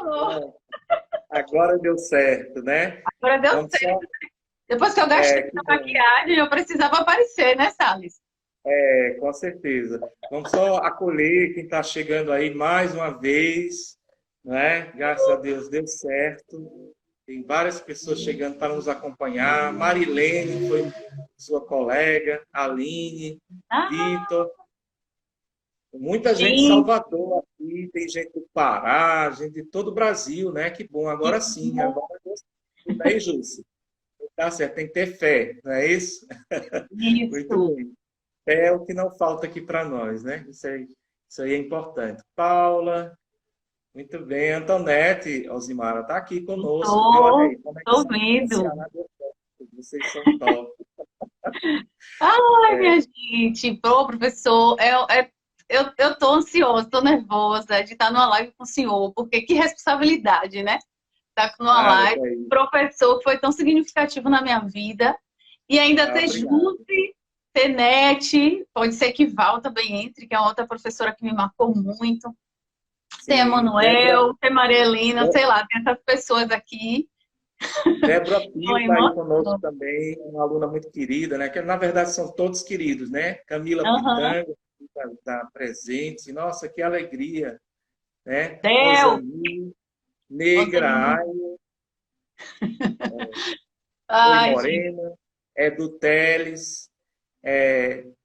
falou. Bom, agora deu certo, né? Agora deu Vamos certo. só, Depois que eu gastei que na bom, maquiagem, eu precisava aparecer, né, Salles? com certeza. Vamos só acolher quem está chegando aí mais uma vez, né? Graças a Deus deu certo. Tem várias pessoas chegando para nos acompanhar. Marilene foi sua colega, Aline, Ah, Vitor. Muita gente de gente, Salvador aqui, tem gente do Pará, gente de todo o Brasil, né? Que bom, que agora sim, bom. agora deu certo. Aí, Júlcio, tá certo, tem que ter fé, não é isso? Muito Isso. bem. Fé é o que não falta aqui para nós, né? Isso aí é importante. Paula, muito bem. Antonete, Alzimara, está aqui conosco, viu? Olha Tô, aí, tô conexão com o vendo. Ceará deu certo. Vocês são top. Ai, É, minha gente, pô, professor, eu tô ansiosa, tô nervosa de estar numa live com o senhor, porque que responsabilidade, né? Estar numa nada, live, que é isso. professor que foi tão significativo na minha vida, e ainda Ah, ter obrigado. Júlia, ter Nete, pode ser que Val também entre, que é outra professora que me marcou muito, ter Sim, Débora, Emanuel, ter Maria Helena, sei lá, tem essas pessoas aqui, Débora com Pio está aí conosco emoção. também, uma aluna muito querida, né? Que na verdade são todos queridos, né? Camila Aham. Pitanga está presente. Nossa, que alegria, né? Del, Rosani, Rosane. Negra, Oi Ai, gente. Morena, Edu Teles.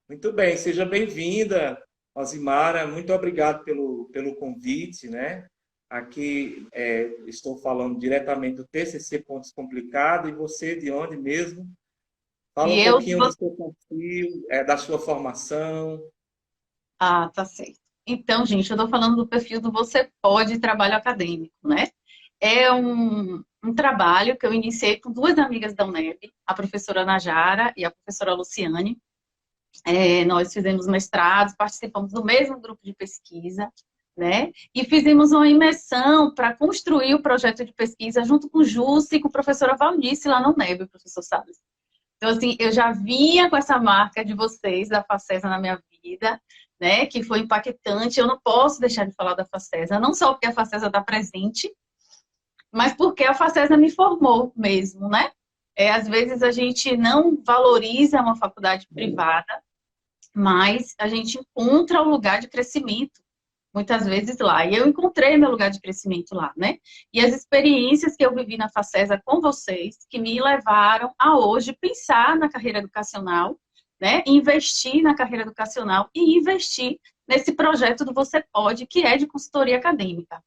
Muito bem, seja bem-vinda, Osimara. Muito obrigado pelo convite, né? Aqui estou falando diretamente do TCC Pontos Complicados. E você de onde mesmo? Fala E um eu, pouquinho do seu perfil, da sua formação. ah, tá certo. Então, gente, eu estou falando do perfil do Você Pode Trabalho Acadêmico, né? É um trabalho que eu iniciei com duas amigas da UNEB, a professora Najara e a professora Luciane. Nós fizemos mestrados, participamos do mesmo grupo de pesquisa, né? E fizemos uma imersão para construir o projeto de pesquisa junto com o Jusce e com a professora Valnice lá na UNEB, professor Salles. Então, assim, eu já vinha com essa marca de vocês, da Facesa, na minha vida, né? Que foi impactante. Eu não posso deixar de falar da Facesa, não só porque a Facesa está presente, mas porque a Facesa me formou mesmo, né? Às vezes a gente não valoriza uma faculdade privada, mas a gente encontra o lugar de crescimento, muitas vezes lá. E eu encontrei meu lugar de crescimento lá, né? E as experiências que eu vivi na Facesa com vocês, que me levaram a hoje pensar na carreira educacional, né? Investir na carreira educacional e investir nesse projeto do Você Pode, que é de consultoria acadêmica.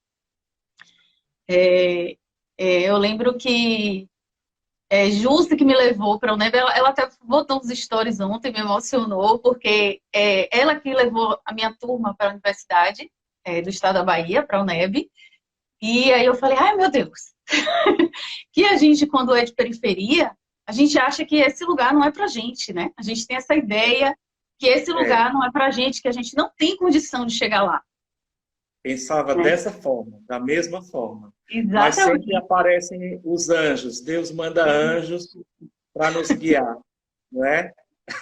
Eu lembro que Justa que me levou para a UNEB, ela até botou uns stories ontem, me emocionou, porque ela que levou a minha turma para a Universidade do Estado da Bahia, para a UNEB, e aí eu falei, ai meu Deus, que a gente, quando é de periferia, a gente acha que esse lugar não é para gente, né? A gente tem essa ideia que esse É, lugar não é para gente, que a gente não tem condição de chegar lá, pensava né? dessa forma, da mesma forma. Mas sempre Exatamente. aparecem os anjos. Deus manda anjos para nos guiar, não é?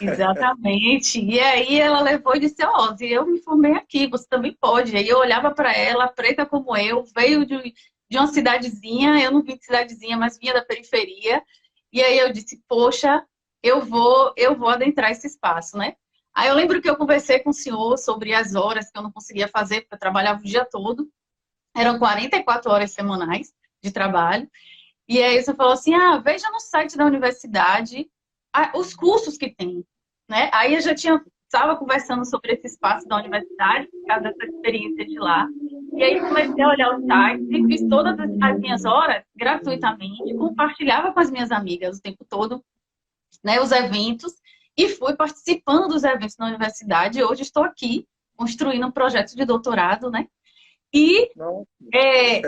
Exatamente. E aí ela levou e disse, ó, eu me formei aqui, você também pode. Aí eu olhava para ela, preta como eu, veio de uma cidadezinha, eu não vim de cidadezinha, mas vinha da periferia. E aí eu disse, poxa, eu vou adentrar esse espaço, né? Aí eu lembro que eu conversei com o senhor sobre as horas que eu não conseguia fazer, porque eu trabalhava o dia todo. Eram 44 horas semanais de trabalho. E aí você falou assim, veja no site da universidade os cursos que tem, né? Aí eu já estava conversando sobre esse espaço da universidade, por causa dessa experiência de lá. E aí comecei a olhar o site e fiz todas as minhas horas gratuitamente, compartilhava com as minhas amigas o tempo todo, né, os eventos, e fui participando dos eventos na universidade. E hoje estou aqui construindo um projeto de doutorado, né? E Não,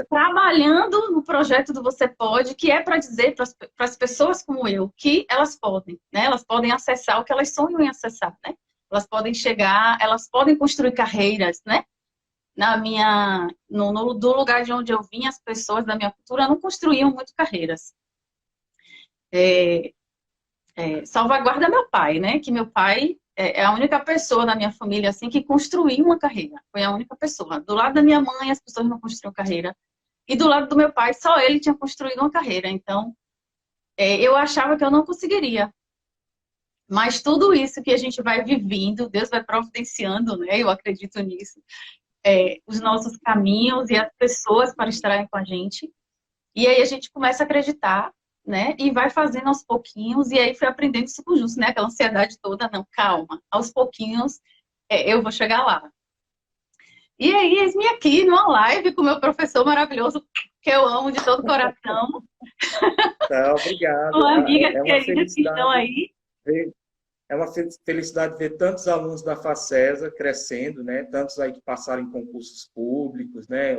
trabalhando no projeto do Você Pode, que é para dizer para as pessoas como eu que elas podem, né? Elas podem acessar o que elas sonham em acessar, né? Elas podem chegar, elas podem construir carreiras, né? Do lugar de onde eu vim, as pessoas da minha cultura não construíam muito carreiras. Salvaguarda meu pai, né? Que meu pai é a única pessoa da minha família assim que construiu uma carreira. Foi a única pessoa. Do lado da minha mãe, as pessoas não construíram carreira. E do lado do meu pai, só ele tinha construído uma carreira. Então, eu achava que eu não conseguiria. Mas tudo isso que a gente vai vivendo, Deus vai providenciando, né? Eu acredito nisso. Os nossos caminhos e as pessoas para estarem com a gente. E aí a gente começa a acreditar, né? E vai fazendo aos pouquinhos. E aí foi aprendendo isso com justo, né? Aquela ansiedade toda, não, calma. Aos pouquinhos eu vou chegar lá. E aí, eis-me aqui numa live com o meu professor maravilhoso, que eu amo de todo o coração. Tá, obrigado. Com amigas É uma queridas que estão felicidade aí. ver, é uma felicidade ver tantos alunos da Facesa crescendo, né? Tantos aí que passaram em concursos públicos, né?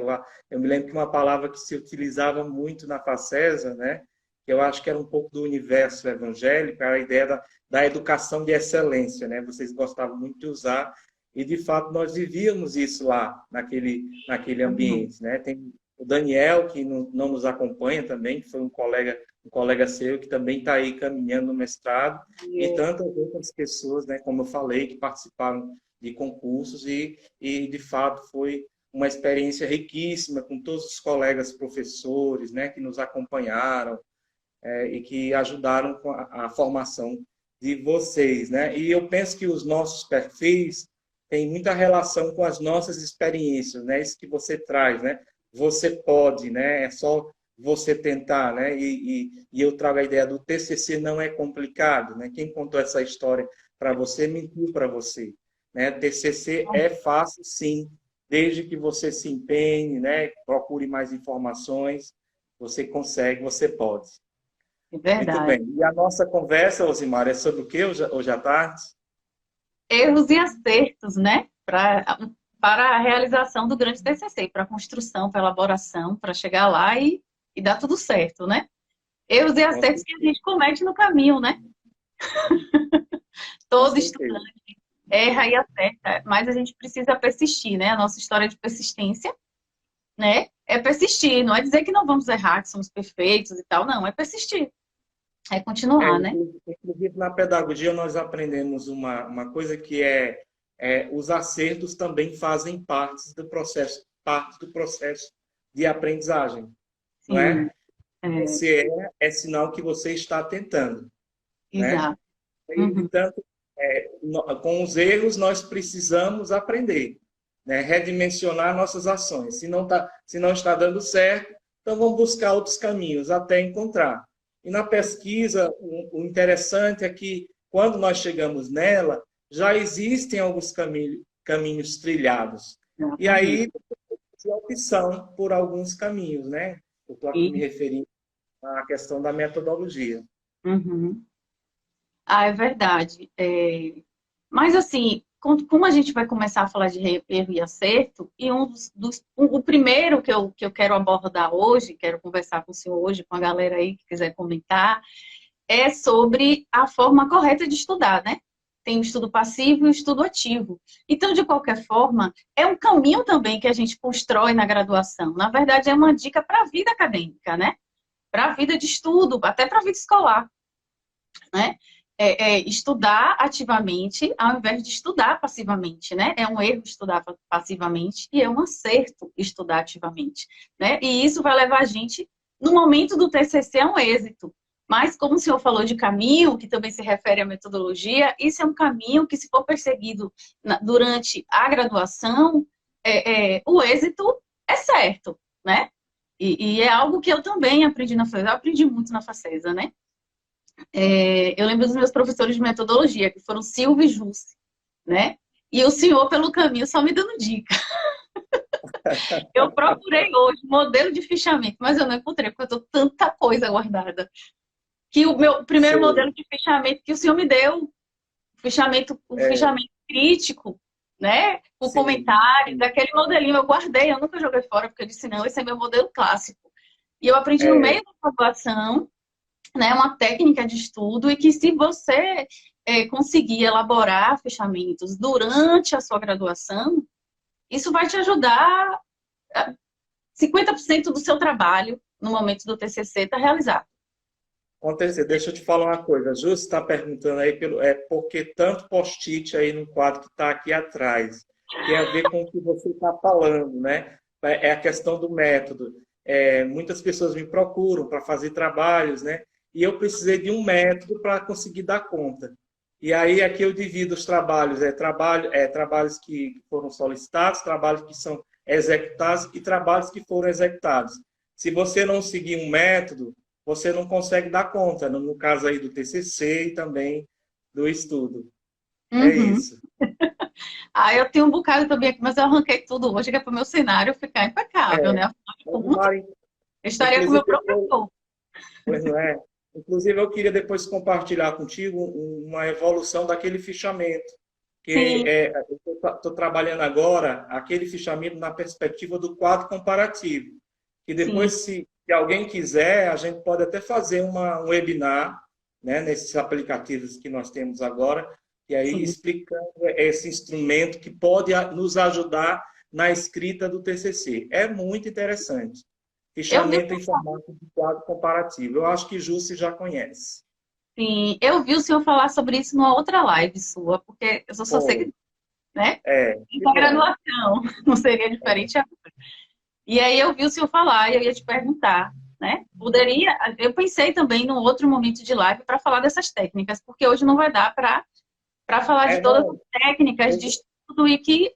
Eu me lembro que uma palavra que se utilizava muito na Facesa, né? Que eu acho que era um pouco do universo evangélico, era a ideia da educação de excelência, né? Vocês gostavam muito de usar e, de fato, nós vivíamos isso lá, naquele ambiente, né? Tem o Daniel, que não nos acompanha também, que foi um colega seu, que também está aí caminhando no mestrado, e tantas outras pessoas, né, como eu falei, que participaram de concursos de fato, foi uma experiência riquíssima com todos os colegas professores, né, que nos acompanharam e que ajudaram com a formação de vocês, né? E eu penso que os nossos perfis têm muita relação com as nossas experiências, né? Isso que você traz, né? Você pode, né? É só você tentar, né? E eu trago a ideia do TCC não é complicado, né? Quem contou essa história para você mentiu para você, né? TCC é fácil, sim, desde que você se empenhe, né? Procure mais informações, você consegue, você pode. É Muito verdade. bem. E a nossa conversa, Osimar, é sobre o que hoje à tarde? Erros e acertos, né? Para a realização do grande TCC, para a construção, para a elaboração, para chegar lá e dar tudo certo, né? Erros e Com acertos que a certeza. gente comete no caminho, né? Com Todo certeza. estudante erra e acerta, mas a gente precisa persistir, né? A nossa história de persistência, né? É persistir, não é dizer que não vamos errar, que somos perfeitos e tal, não, é persistir, é continuar, né? Inclusive, na pedagogia, nós aprendemos uma coisa que os acertos também fazem parte do processo de aprendizagem, não Sim, é? Se é sinal que você está tentando, né? exato. E, Uhum. portanto, com os erros, nós precisamos aprender, né? Redimensionar nossas ações. Se não está dando certo, então vamos buscar outros caminhos até encontrar. E na pesquisa, o interessante é que, quando nós chegamos nela, já existem alguns caminhos trilhados. E Exatamente. aí, a opção por alguns caminhos, né? Eu estou aqui me E, referindo à questão da metodologia. uhum. Ah, é verdade. Mas assim, como a gente vai começar a falar de erro e acerto, e o primeiro que eu quero abordar hoje, quero conversar com o senhor hoje, com a galera aí que quiser comentar, é sobre a forma correta de estudar, né? Tem o estudo passivo e o estudo ativo. Então, de qualquer forma, é um caminho também que a gente constrói na graduação. Na verdade, é uma dica para a vida acadêmica, né? Para a vida de estudo, até para a vida escolar, né? Estudar ativamente ao invés de estudar passivamente, né? É um erro estudar passivamente e é um acerto estudar ativamente, né? E isso vai levar a gente, no momento do TCC, a um êxito. Mas, como o senhor falou de caminho, que também se refere à metodologia, isso é um caminho que, se for perseguido durante a graduação, o êxito é certo, né? E é algo que eu também aprendi na FACESA. Eu aprendi muito na FACESA, né? Eu lembro dos meus professores de metodologia, que foram Silvio e Jusce, né? E o senhor, pelo caminho, só me dando dica. Eu procurei hoje modelo de fichamento, mas eu não encontrei, porque eu tô tanta coisa guardada. Que o meu primeiro Sei. modelo de fichamento que o senhor me deu, o É, fichamento crítico, né? Com sim, comentários, sim. aquele modelinho eu guardei, eu nunca joguei fora, porque eu disse, não, esse é meu modelo clássico. E eu aprendi no É, meio da graduação, né, uma técnica de estudo e que, se você conseguir elaborar fechamentos durante a sua graduação, isso vai te ajudar. 50% do seu trabalho no momento do TCC está realizado. Acontecer. Deixa eu te falar uma coisa. A Ju está perguntando aí porque tanto post-it aí no quadro que está aqui atrás. Tem a ver com o que você está falando, né? É a questão do método. muitas pessoas me procuram para fazer trabalhos, né? E eu precisei de um método para conseguir dar conta. E aí aqui eu divido os trabalhos, trabalhos que foram solicitados, trabalhos que são executados e trabalhos que foram executados. Se você não seguir um método, você não consegue dar conta, no caso aí do TCC e também do estudo. É Uhum. isso. Eu tenho um bocado também aqui, mas eu arranquei tudo hoje, que é para o meu cenário ficar impecável, É, né? Afinal de contas, Mari, eu estaria com o inclusive, meu professor. pois não é? Inclusive, eu queria depois compartilhar contigo uma evolução daquele fichamento, que Sim, eu estou trabalhando agora aquele fichamento na perspectiva do quadro comparativo. E sim, depois, se alguém quiser, a gente pode até fazer um webinar, né, nesses aplicativos que nós temos agora, e aí sim. explicando esse instrumento que pode nos ajudar na escrita do TCC. É muito interessante. Eu vi, Fichamento em formato de quadro comparativo. Eu acho que Jussi já conhece. sim, eu vi o senhor falar sobre isso numa outra live sua, porque eu só sei Foi. que, né? Que Da bom. graduação, não seria diferente agora. E aí eu vi o senhor falar e eu ia te perguntar, né? Poderia, eu pensei também num outro momento de live para falar dessas técnicas, porque hoje não vai dar para falar de todas as Não, técnicas de eu estudo e que,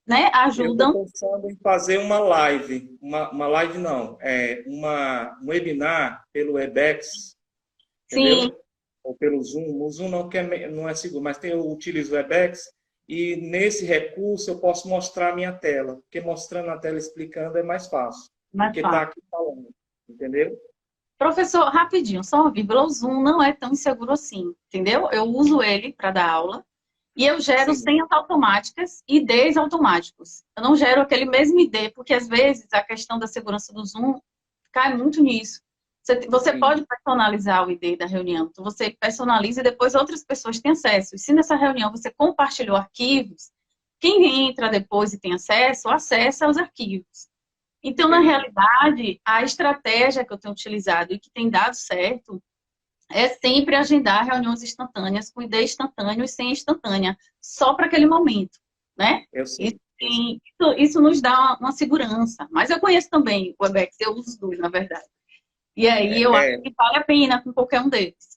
né, estou ajudam. pensando em fazer uma live. Uma live não, um webinar pelo Webex, Sim, entendeu? Ou pelo Zoom. O Zoom não, não é seguro, mas eu utilizo o Webex e nesse recurso eu posso mostrar a minha tela, porque mostrando a tela explicando é mais fácil do mais que estar fácil. aqui falando, entendeu? Professor, rapidinho, só uma vírgula, o Zoom não é tão inseguro assim, entendeu? Eu uso ele para dar aula e eu gero Sim, senhas automáticas e IDs automáticos. Eu não gero aquele mesmo ID, porque às vezes a questão da segurança do Zoom cai muito nisso. Você sim. pode personalizar o ID da reunião, então você personaliza e depois outras pessoas têm acesso. E se nessa reunião você compartilhou arquivos, quem entra depois e tem acesso, acessa aos arquivos. Então, na Entendi. realidade, a estratégia que eu tenho utilizado e que tem dado certo é sempre agendar reuniões instantâneas com ideia instantânea e sem instantânea, só para aquele momento, né? Eu Isso, sei, eu sei. isso nos dá uma segurança. Mas eu conheço também o Webex, eu uso os dois, na verdade. E aí eu acho É, que vale a pena com qualquer um deles.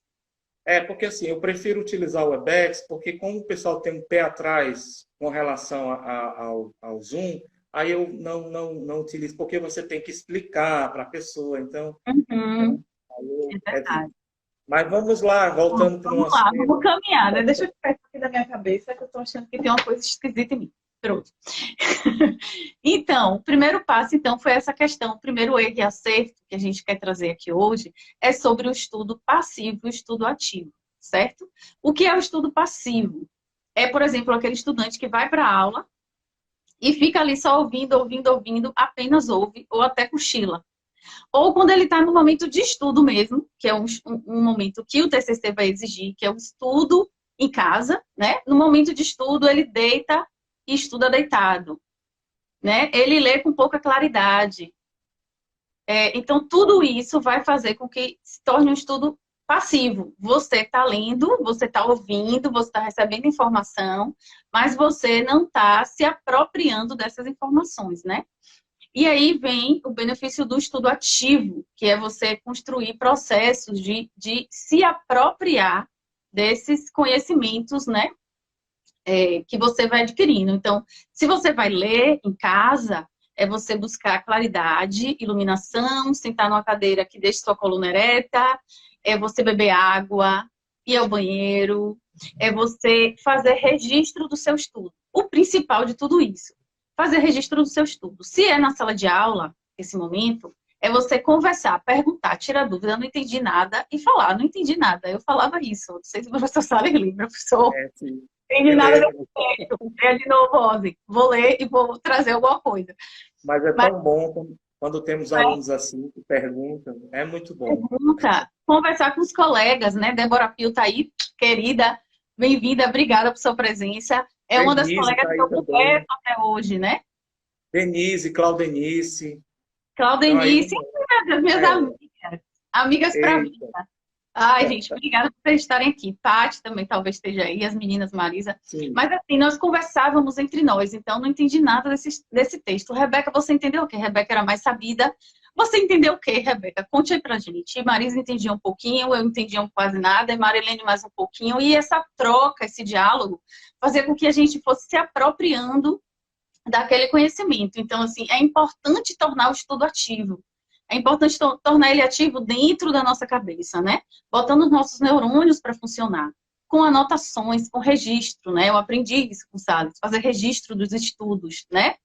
porque assim, eu prefiro utilizar o Webex, porque como o pessoal tem um pé atrás com relação ao Zoom, aí eu não utilizo, porque você tem que explicar para a pessoa, então, né, Uhum, aí é eu evito. verdade. Mas vamos lá, Bom, voltando para o vamos nosso lá, vamos tema. caminhar, né? Deixa eu ficar aqui da minha cabeça, que eu tô achando que tem uma coisa esquisita em mim. Pronto. Então, o primeiro passo, então, foi essa questão. O primeiro erro e acerto que a gente quer trazer aqui hoje é sobre o estudo passivo e o estudo ativo, certo? O que é o estudo passivo? É, por exemplo, aquele estudante que vai para a aula e fica ali só ouvindo, ouvindo, ouvindo, apenas ouve ou até cochila. Ou quando ele está no momento de estudo mesmo, que é um momento que o TCC vai exigir, que é o estudo em casa, né? No momento de estudo, ele deita e estuda deitado, né? Ele lê com pouca claridade. Então, tudo isso vai fazer com que se torne um estudo passivo. Você está lendo, você está ouvindo, você está recebendo informação, mas você não está se apropriando dessas informações, né? E aí vem o benefício do estudo ativo, que é você construir processos de se apropriar desses conhecimentos, né? Que você vai adquirindo. Então, se você vai ler em casa, é você buscar claridade, iluminação, sentar numa cadeira que deixe sua coluna ereta, é você beber água, ir ao banheiro, é você fazer registro do seu estudo. O principal de tudo isso, fazer registro do seu estudo. Se é na sala de aula, esse momento, é você conversar, perguntar, tirar dúvida, não entendi nada, e falar, não entendi nada. Eu falava isso, não sei se o professor Salles lembra, professor, Sim, não entendi me nada desse lembro. texto. É de novo, Rose. Vou ler e vou trazer alguma coisa. Mas é Mas tão bom quando temos alunos assim que perguntam. É muito bom. pergunta, conversar com os colegas, né? Débora Pio está aí, querida, bem-vinda, obrigada por sua presença. É uma das Denise colegas está que aí eu converso também. até hoje, né? Denise, Claudenice. Então aí, Claudenice, as minhas é, amigas, amigas para vida. eita. Ai, gente, obrigada por vocês estarem aqui. Paty também talvez esteja aí, as meninas, Marisa. Sim. Mas assim, nós conversávamos entre nós, então não entendi nada desse texto. Rebeca, você entendeu o que? Rebeca era mais sabida. Você entendeu o quê, Rebeca? Conte aí pra gente. E Marisa entendia um pouquinho, eu entendia quase nada, e Marilene mais um pouquinho. E essa troca, esse diálogo, fazia com que a gente fosse se apropriando daquele conhecimento. Então, assim, é importante tornar o estudo ativo. É importante tornar ele ativo dentro da nossa cabeça, né? Botando os nossos neurônios para funcionar. Com anotações, com registro, né? Eu aprendi isso com o Salles, fazer registro dos estudos, né?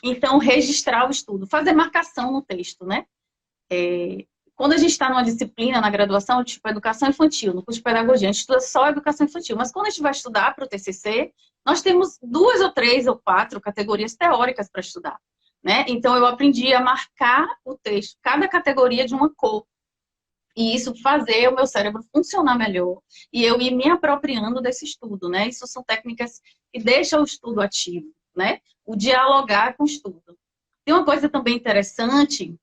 Então, registrar o estudo, fazer marcação no texto, né? Quando a gente está numa disciplina na graduação, tipo educação infantil, no curso de pedagogia, a gente estuda só educação infantil, mas quando a gente vai estudar para o TCC, nós temos 2 ou 3 ou 4 categorias teóricas para estudar, né? Então, eu aprendi a marcar o texto, cada categoria de uma cor, e isso fazer o meu cérebro funcionar melhor, e eu ir me apropriando desse estudo, né? Isso são técnicas que deixam o estudo ativo, né? O dialogar com o estudo. Tem uma coisa também interessante,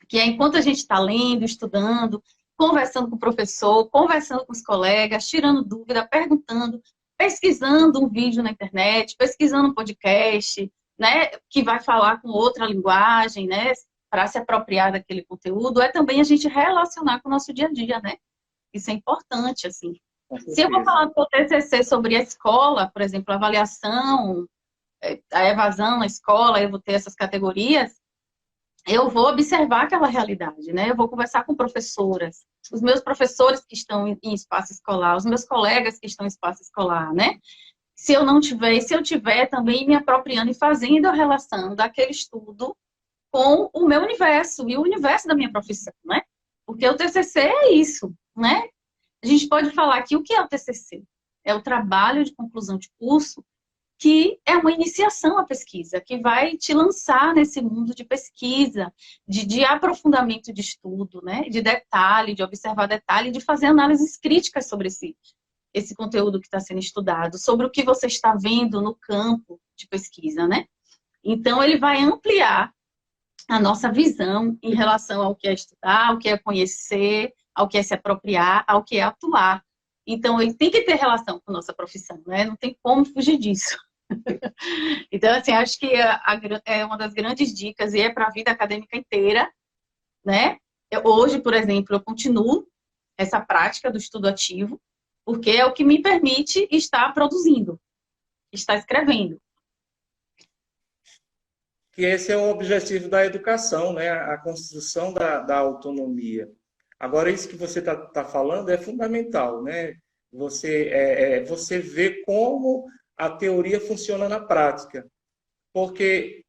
que é enquanto a gente está lendo, estudando, conversando com o professor, conversando com os colegas, tirando dúvida, perguntando, pesquisando um vídeo na internet, pesquisando um podcast, né, que vai falar com outra linguagem, né, para se apropriar daquele conteúdo, é também a gente relacionar com o nosso dia a dia, né? Isso é importante, assim. Se eu vou falar do TCC sobre a escola, por exemplo, avaliação, a evasão na escola, eu vou ter essas categorias, eu vou observar aquela realidade, né? Eu vou conversar com professoras, os meus professores que estão em espaço escolar, os meus colegas que estão em espaço escolar, né? Se eu não tiver, e se eu tiver também me apropriando e fazendo a relação daquele estudo com o meu universo e o universo da minha profissão, né? Porque o TCC é isso, né? A gente pode falar aqui o que é o TCC? É o trabalho de conclusão de curso, que é uma iniciação à pesquisa, que vai te lançar nesse mundo de pesquisa, de aprofundamento de estudo, né? De detalhe, de observar detalhe, de fazer análises críticas sobre esse conteúdo que está sendo estudado, sobre o que você está vendo no campo de pesquisa, né? Então, ele vai ampliar a nossa visão em relação ao que é estudar, ao que é conhecer, ao que é se apropriar, ao que é atuar. Então, ele tem que ter relação com a nossa profissão, né? Não tem como fugir disso. Então, assim, acho que é uma das grandes dicas, e é para a vida acadêmica inteira, né? Hoje, por exemplo, eu continuo essa prática do estudo ativo, porque é o que me permite estar produzindo, estar escrevendo. Que esse é o objetivo da educação, né? A construção da autonomia. Agora, isso que você tá falando é fundamental, né? Você vê como a teoria funciona na prática. Porque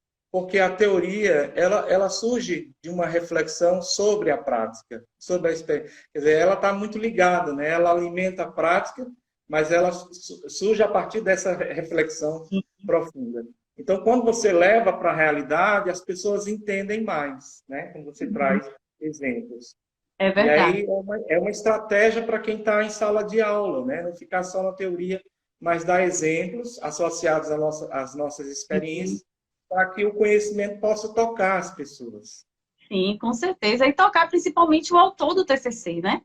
a teoria ela surge de uma reflexão sobre a prática, sobre a experiência. Quer dizer, ela está muito ligada, né? Ela alimenta a prática, mas ela surge a partir dessa reflexão profunda. Então, quando você leva para a realidade, as pessoas entendem mais, né? Quando você traz exemplos. É E verdade. aí é uma estratégia para quem está em sala de aula, né? Não ficar só na teoria, mas dar exemplos associados às nossas experiências, para que o conhecimento possa tocar as pessoas. Sim, com certeza. E tocar principalmente o autor do TCC, né?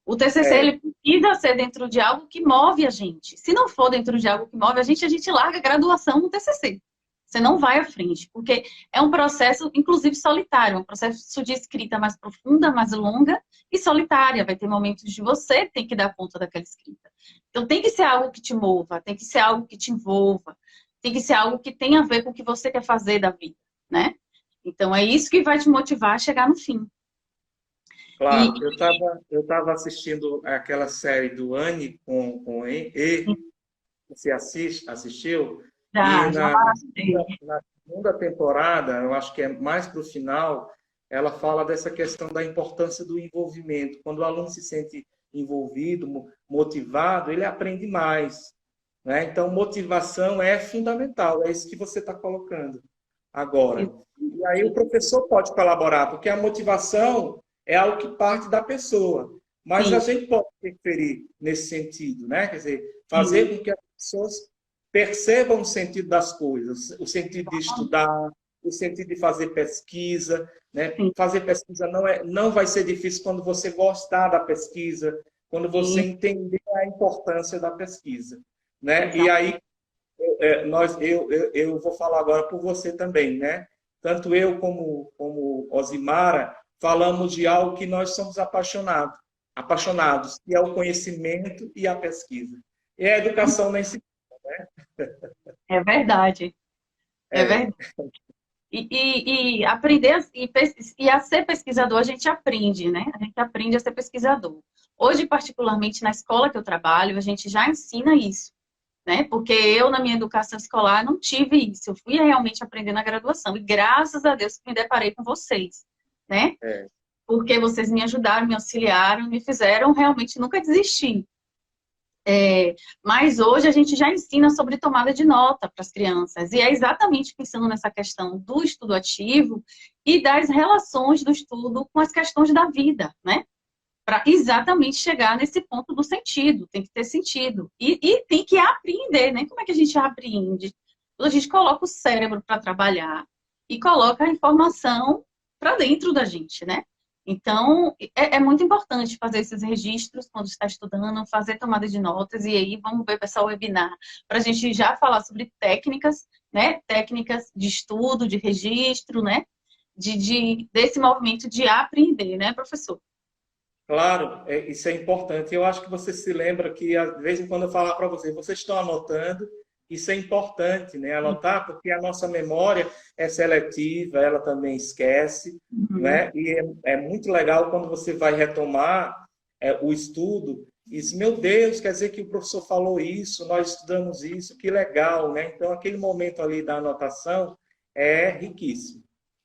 O TCC, ele precisa ser dentro de algo que move a gente. Se não for dentro de algo que move a gente larga a graduação no TCC. Você não vai à frente, porque é um processo, inclusive, solitário, um processo de escrita mais profunda, mais longa e solitária. Vai ter momentos de você ter que dar conta daquela escrita. Então, tem que ser algo que te mova, tem que ser algo que te envolva, tem que ser algo que tenha a ver com o que você quer fazer da vida, né? Então, é isso que vai te motivar a chegar no fim. Claro, eu tava assistindo aquela série do Anne com E, você assistiu? E Já na segunda temporada, eu acho que é mais para o final, ela fala dessa questão da importância do envolvimento. Quando o aluno se sente envolvido, motivado, ele aprende mais, né? Então, motivação é fundamental, é isso que você está colocando agora. E aí o professor pode colaborar, porque a motivação é algo que parte da pessoa, mas a gente pode interferir nesse sentido, né? Quer dizer, fazer com que as pessoas percebam o sentido das coisas, o sentido de estudar, o sentido de fazer pesquisa, né? Fazer pesquisa não vai ser difícil quando você gostar da pesquisa, quando você entender a importância da pesquisa, né? E aí eu vou falar agora por você também, né? tanto eu como Osimara, falamos de algo que nós somos apaixonados, que é o conhecimento e a pesquisa. E a educação nem se... É verdade, é É, verdade. E aprender e a ser pesquisador, a gente aprende, né? A gente aprende a ser pesquisador. Hoje, particularmente na escola que eu trabalho, a gente já ensina isso, né? Porque eu, na minha educação escolar, não tive isso. Eu fui realmente aprender na graduação. E graças a Deus que me deparei com vocês, né? é. Porque vocês me ajudaram, me auxiliaram, me fizeram realmente nunca desistir. Mas hoje a gente já ensina sobre tomada de nota para as crianças. E é exatamente pensando nessa questão do estudo ativo e das relações do estudo com as questões da vida, né? Para exatamente chegar nesse ponto do sentido. Tem que ter sentido. E tem que apreender, né? Como é que a gente apreende? A gente coloca o cérebro para trabalhar e coloca a informação para dentro da gente, né? Então, é muito importante fazer esses registros quando está estudando, fazer tomada de notas, e aí vamos ver pessoal webinar, para a gente já falar sobre técnicas, né? Técnicas de estudo, de registro, né? Desse movimento de aprender, né, professor? Claro, isso é importante. Eu acho que você se lembra que, às vezes, quando eu falar para vocês estão anotando, isso é importante, né? Anotar, porque a nossa memória é seletiva, ela também esquece, Uhum. né? E é muito legal quando você vai retomar o estudo e diz, meu Deus, quer dizer que o professor falou isso, nós estudamos isso, que legal, né? Então, aquele momento ali da anotação é riquíssimo.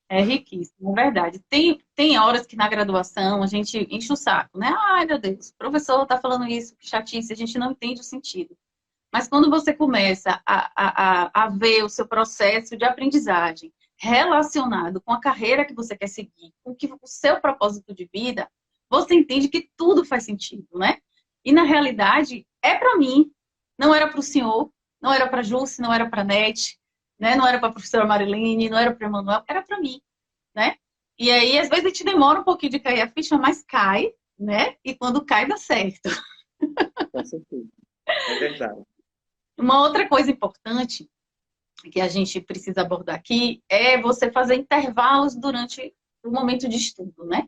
É riquíssimo, é verdade. Tem horas que na graduação a gente enche o saco, né? Ai, meu Deus, o professor está falando isso, que chatice, a gente não entende o sentido. Mas quando você começa a ver o seu processo de aprendizagem relacionado com a carreira que você quer seguir, com o seu propósito de vida, você entende que tudo faz sentido, né? E na realidade, é para mim, não era para o senhor, não era para a Jússi, não era para a Nete, né? Não era para a professora Marilene, não era para o Emanuel, era para mim, né? E aí, às vezes, a gente demora um pouquinho de cair a ficha, mas cai, né? E quando cai, dá certo. Com certeza. É verdade. Uma outra coisa importante que a gente precisa abordar aqui é você fazer intervalos durante o momento de estudo, né?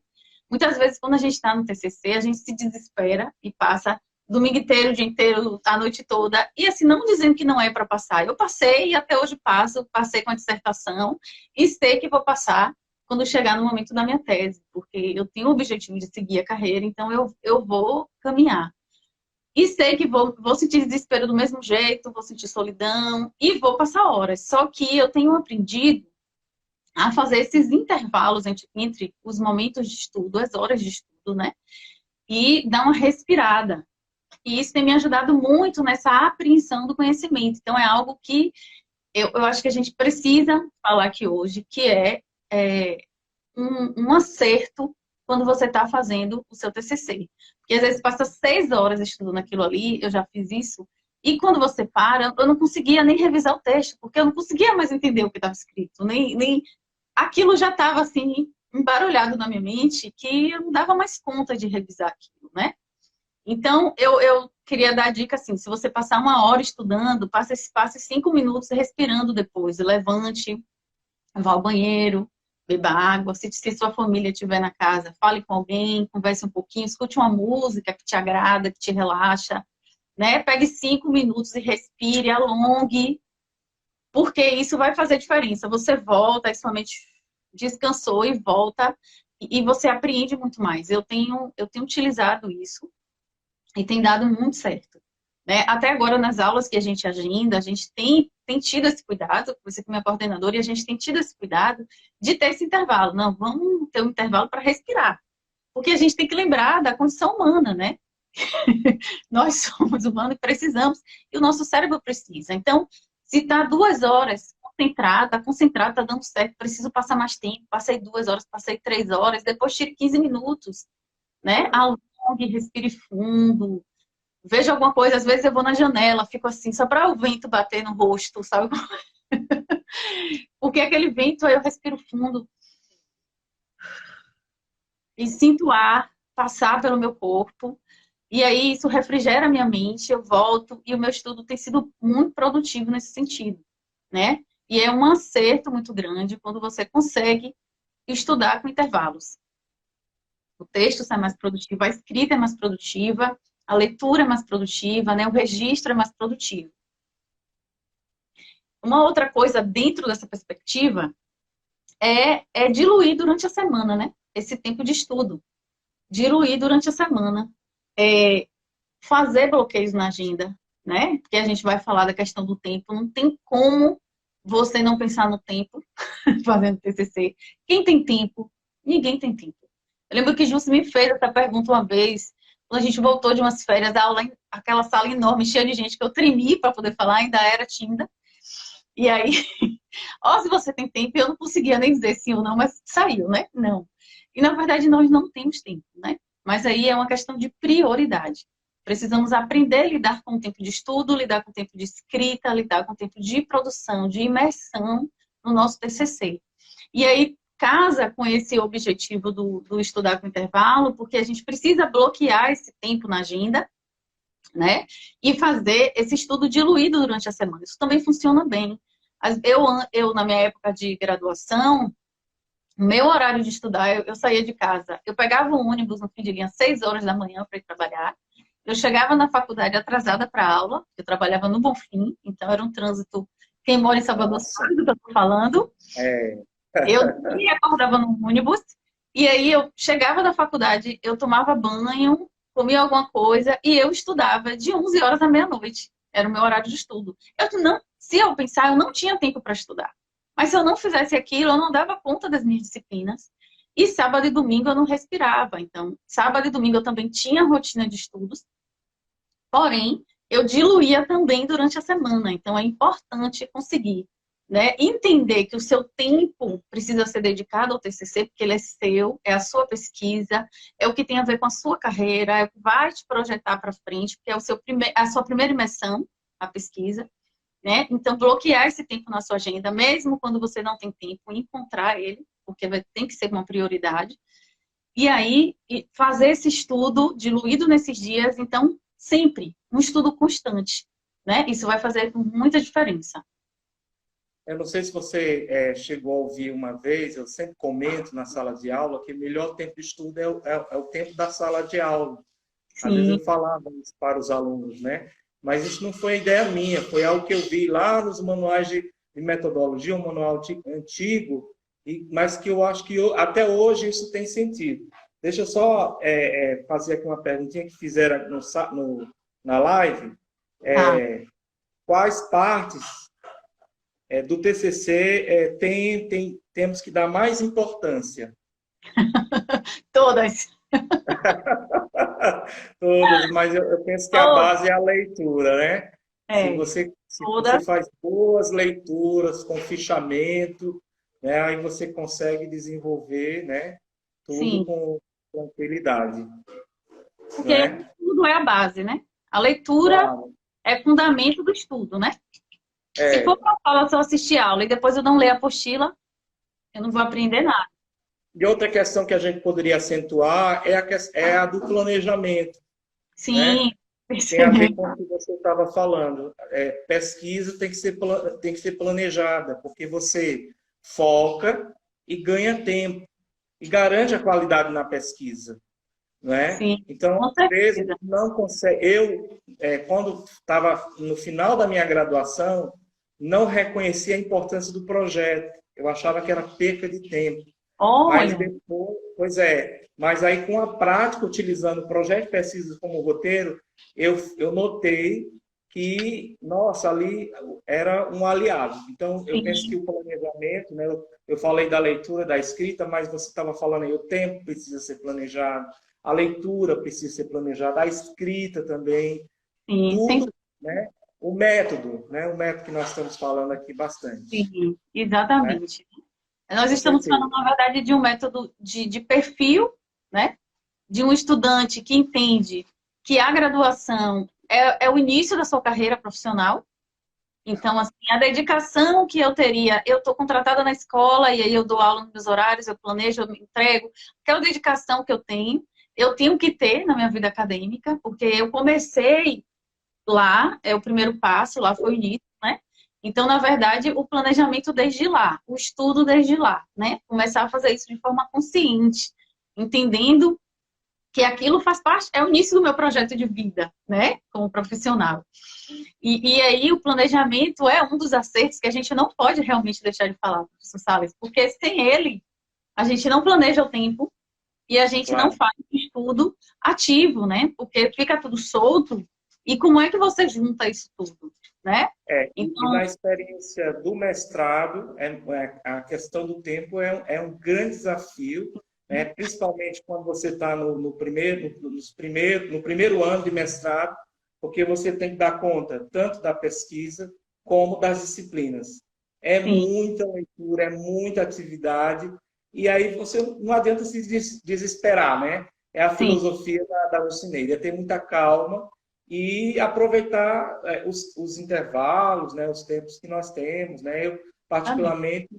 Muitas vezes, quando a gente está no TCC, a gente se desespera e passa domingo inteiro, o dia inteiro, a noite toda, e assim, não dizendo que não é para passar. Eu passei e até hoje passo, passei com a dissertação e sei que vou passar quando chegar no momento da minha tese, porque eu tenho o objetivo de seguir a carreira, então eu vou caminhar. E sei que vou sentir desespero do mesmo jeito, vou sentir solidão e vou passar horas. Só que eu tenho aprendido a fazer esses intervalos entre os momentos de estudo, as horas de estudo, né? E dar uma respirada. E isso tem me ajudado muito nessa apreensão do conhecimento. Então, é algo que eu acho que a gente precisa falar aqui hoje, que é um acerto quando você está fazendo o seu TCC. Porque às vezes passa 6 horas estudando aquilo ali, eu já fiz isso, e quando você para, eu não conseguia nem revisar o texto, porque eu não conseguia mais entender o que estava escrito, nem aquilo já estava assim, embarulhado na minha mente, que eu não dava mais conta de revisar aquilo, né? Então, eu queria dar a dica assim, se você passar 1 hora estudando, passe 5 minutos respirando depois, levante, vá ao banheiro, beba água, se sua família estiver na casa, fale com alguém, converse um pouquinho, escute uma música que te agrada, que te relaxa, né? Pegue 5 minutos e respire, alongue, porque isso vai fazer diferença. Você volta, aí sua mente descansou e volta, e você apreende muito mais. Eu tenho utilizado isso e tem dado muito certo. Né? Até agora, nas aulas que a gente agenda, a gente tem tido esse cuidado, você que é minha coordenadora, e a gente tem tido esse cuidado de ter esse intervalo. Não, vamos ter um intervalo para respirar. Porque a gente tem que lembrar da condição humana, né? Nós somos humanos e precisamos, e o nosso cérebro precisa. Então, se está 2 horas concentrado, está dando certo, preciso passar mais tempo, passei 2 horas, passei 3 horas, depois tire 15 minutos, né? Alongue, respire fundo, vejo alguma coisa, às vezes eu vou na janela, fico assim, só para o vento bater no rosto, sabe? Porque aquele vento, aí eu respiro fundo e sinto o ar passar pelo meu corpo, e aí isso refrigera a minha mente, eu volto, e o meu estudo tem sido muito produtivo nesse sentido, né? E é um acerto muito grande quando você consegue estudar com intervalos. O texto sai mais produtivo, a escrita é mais produtiva, a leitura é mais produtiva, né? O registro é mais produtivo. Uma outra coisa dentro dessa perspectiva é diluir durante a semana, né? Esse tempo de estudo. Diluir durante a semana. Fazer bloqueios na agenda, né? Porque a gente vai falar da questão do tempo. Não tem como você não pensar no tempo fazendo TCC. Quem tem tempo? Ninguém tem tempo. Eu lembro que Júcio me fez essa pergunta uma vez, quando a gente voltou de umas férias, a aula, aquela sala enorme, cheia de gente, que eu tremi para poder falar, ainda era tímida. E aí, ó, se você tem tempo, eu não conseguia nem dizer sim ou não, mas saiu, né? Não. E, na verdade, nós não temos tempo, né? Mas aí é uma questão de prioridade. Precisamos aprender a lidar com o tempo de estudo, lidar com o tempo de escrita, lidar com o tempo de produção, de imersão no nosso TCC. E aí, casa com esse objetivo do estudar com intervalo, porque a gente precisa bloquear esse tempo na agenda, né? E fazer esse estudo diluído durante a semana. Isso também funciona bem. Eu na minha época de graduação, meu horário de estudar, eu saía de casa. Eu pegava um ônibus no fim de linha às 6 horas da manhã para ir trabalhar. Eu chegava na faculdade atrasada para a aula. Eu trabalhava no Bonfim, então era um trânsito. Quem mora em Salvador sabe do que eu estou falando. É. Eu me acordava no ônibus, e aí eu chegava da faculdade, eu tomava banho, comia alguma coisa, e eu estudava de 11 horas à meia-noite. Era o meu horário de estudo. Se eu pensar, eu não tinha tempo para estudar. Mas se eu não fizesse aquilo, eu não dava conta das minhas disciplinas. E sábado e domingo eu não respirava. Então, sábado e domingo eu também tinha rotina de estudos, porém, eu diluía também durante a semana. Então, é importante conseguir, né, entender que o seu tempo precisa ser dedicado ao TCC, porque ele é seu, é a sua pesquisa, é o que tem a ver com a sua carreira, é o que vai te projetar para frente, porque é a sua primeira imersão, a pesquisa, né? Então, bloquear esse tempo na sua agenda, mesmo quando você não tem tempo, encontrar ele, porque tem que ser uma prioridade. E aí, fazer esse estudo diluído nesses dias, então, sempre um estudo constante, né? Isso vai fazer muita diferença. Eu não sei se você chegou a ouvir uma vez, eu sempre comento na sala de aula que o melhor tempo de estudo é o tempo da sala de aula. Às vezes Sim. eu falava isso para os alunos, né? Mas isso não foi ideia minha, foi algo que eu vi lá nos manuais de metodologia, um manual antigo, mas que eu acho que até hoje isso tem sentido. Deixa eu só fazer aqui uma perguntinha que fizeram na live. Quais partes do TCC temos que dar mais importância? Todas. Todas, mas eu penso que a base é a leitura, né? Se você faz boas leituras com fichamento, né, aí você consegue desenvolver, né, tudo com tranquilidade. Porque tudo é a base, né? A leitura é fundamento do estudo, né? Se for para falar só assistir aula e depois eu não ler a apostila, eu não vou aprender nada. E outra questão que a gente poderia acentuar é a do planejamento. Sim. Né? Tem a ver com o que você estava falando. Pesquisa tem que ser planejada, porque você foca e ganha tempo. E garante a qualidade na pesquisa. Não é? Sim, então, às vezes, não consegue. Quando estava no final da minha graduação, não reconhecia a importância do projeto. Eu achava que era perca de tempo. Mas depois, mas aí com a prática, utilizando o projeto de pesquisa como roteiro, eu notei que, nossa, ali era um aliado. Então, eu penso que o planejamento, né, eu falei da leitura, da escrita, mas você estava falando aí, o tempo precisa ser planejado, a leitura precisa ser planejada, a escrita também, tudo, né? O método que nós estamos falando aqui bastante. Sim, exatamente. Né? Nós estamos falando, na verdade, de um método de perfil, né? De um estudante que entende que a graduação é o início da sua carreira profissional. Então, assim, a dedicação que eu teria, eu estou contratada na escola e aí eu dou aula nos meus horários, eu planejo, eu me entrego. Aquela dedicação que eu tenho que ter na minha vida acadêmica, porque eu comecei lá, é o primeiro passo, lá foi o início, né? Então, na verdade, o planejamento desde lá, o estudo desde lá, né? Começar a fazer isso de forma consciente, entendendo que aquilo faz parte, é o início do meu projeto de vida, né? Como profissional. E aí o planejamento é um dos acertos que a gente não pode realmente deixar de falar, professor Salles, porque sem ele, a gente não planeja o tempo e a gente não Claro. faz o estudo ativo, né? Porque fica tudo solto. E como é que você junta isso tudo, né? E Então, na experiência do mestrado, a questão do tempo é um grande desafio, né? Principalmente quando você está no primeiro ano de mestrado, porque você tem que dar conta tanto da pesquisa como das disciplinas. É sim, muita leitura, é muita atividade, e aí você não adianta se desesperar, né? É a sim. filosofia da Lucineira, é ter muita calma e aproveitar os intervalos, né, os tempos que nós temos, né? Eu, Amém. particularmente,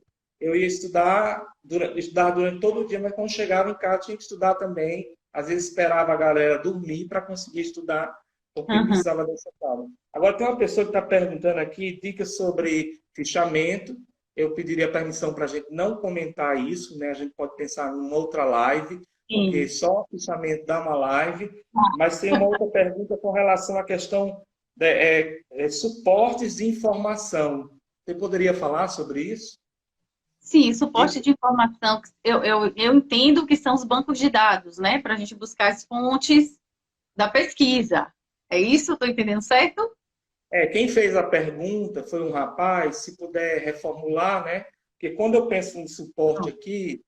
eu ia estudar durante todo o dia, mas quando chegava em casa tinha que estudar também. Às vezes esperava a galera dormir para conseguir estudar, porque Aham. precisava dessa calma. Agora tem uma pessoa que está perguntando aqui dicas sobre fichamento. Eu pediria permissão para a gente não comentar isso, né? A gente pode pensar em uma outra live, porque Sim. só o fichamento dá uma live. Mas tem uma outra pergunta com relação à questão de suportes de informação. Você poderia falar sobre isso? Sim, suporte Diga. de informação, eu entendo que são os bancos de dados, né? Para a gente buscar as fontes da pesquisa. É isso? Estou entendendo certo? Quem fez a pergunta foi um rapaz, se puder reformular, né? Porque quando eu penso em suporte aqui,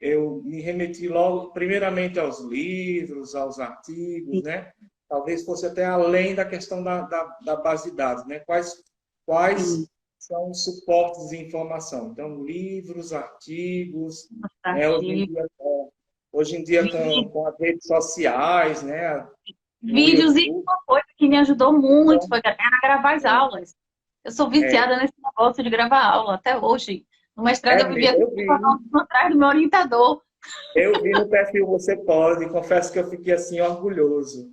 eu me remeti logo, primeiramente, aos livros, aos artigos, né? Talvez fosse até além da questão da base de dados, né? Quais Sim, são os suportes de informação? Então, livros, artigos, né? sim. Hoje em dia com as redes sociais, né? O Vídeos e YouTube. uma coisa que me ajudou muito Então, foi era gravar as aulas. Eu sou é, viciada nesse negócio de gravar aula até hoje. No mestrado eu vivia eu vi. atrás do meu orientador. Eu vi no perfil Você Pode, confesso que eu fiquei assim orgulhoso,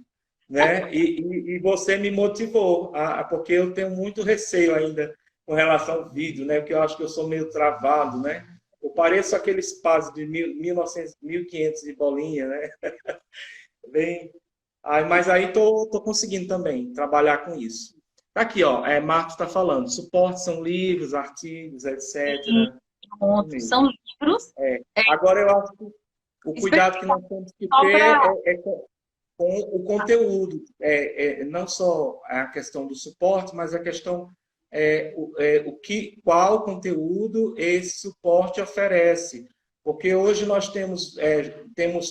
né? E você me motivou, porque eu tenho muito receio ainda com relação ao vídeo, né? Porque eu acho que eu sou meio travado, né? Eu pareço aqueles pais de 1900, 1500 de bolinha, né? Bem, mas aí tô conseguindo também trabalhar com isso. Tá aqui, ó, Marcos está falando, suporte são livros, artigos, E etc. Isso pronto, mesmo. são livros Agora eu acho que o cuidado que nós específicos temos que só ter para. é com o conteúdo, não só a questão do suporte, mas a questão qual conteúdo esse suporte oferece. Porque hoje nós temos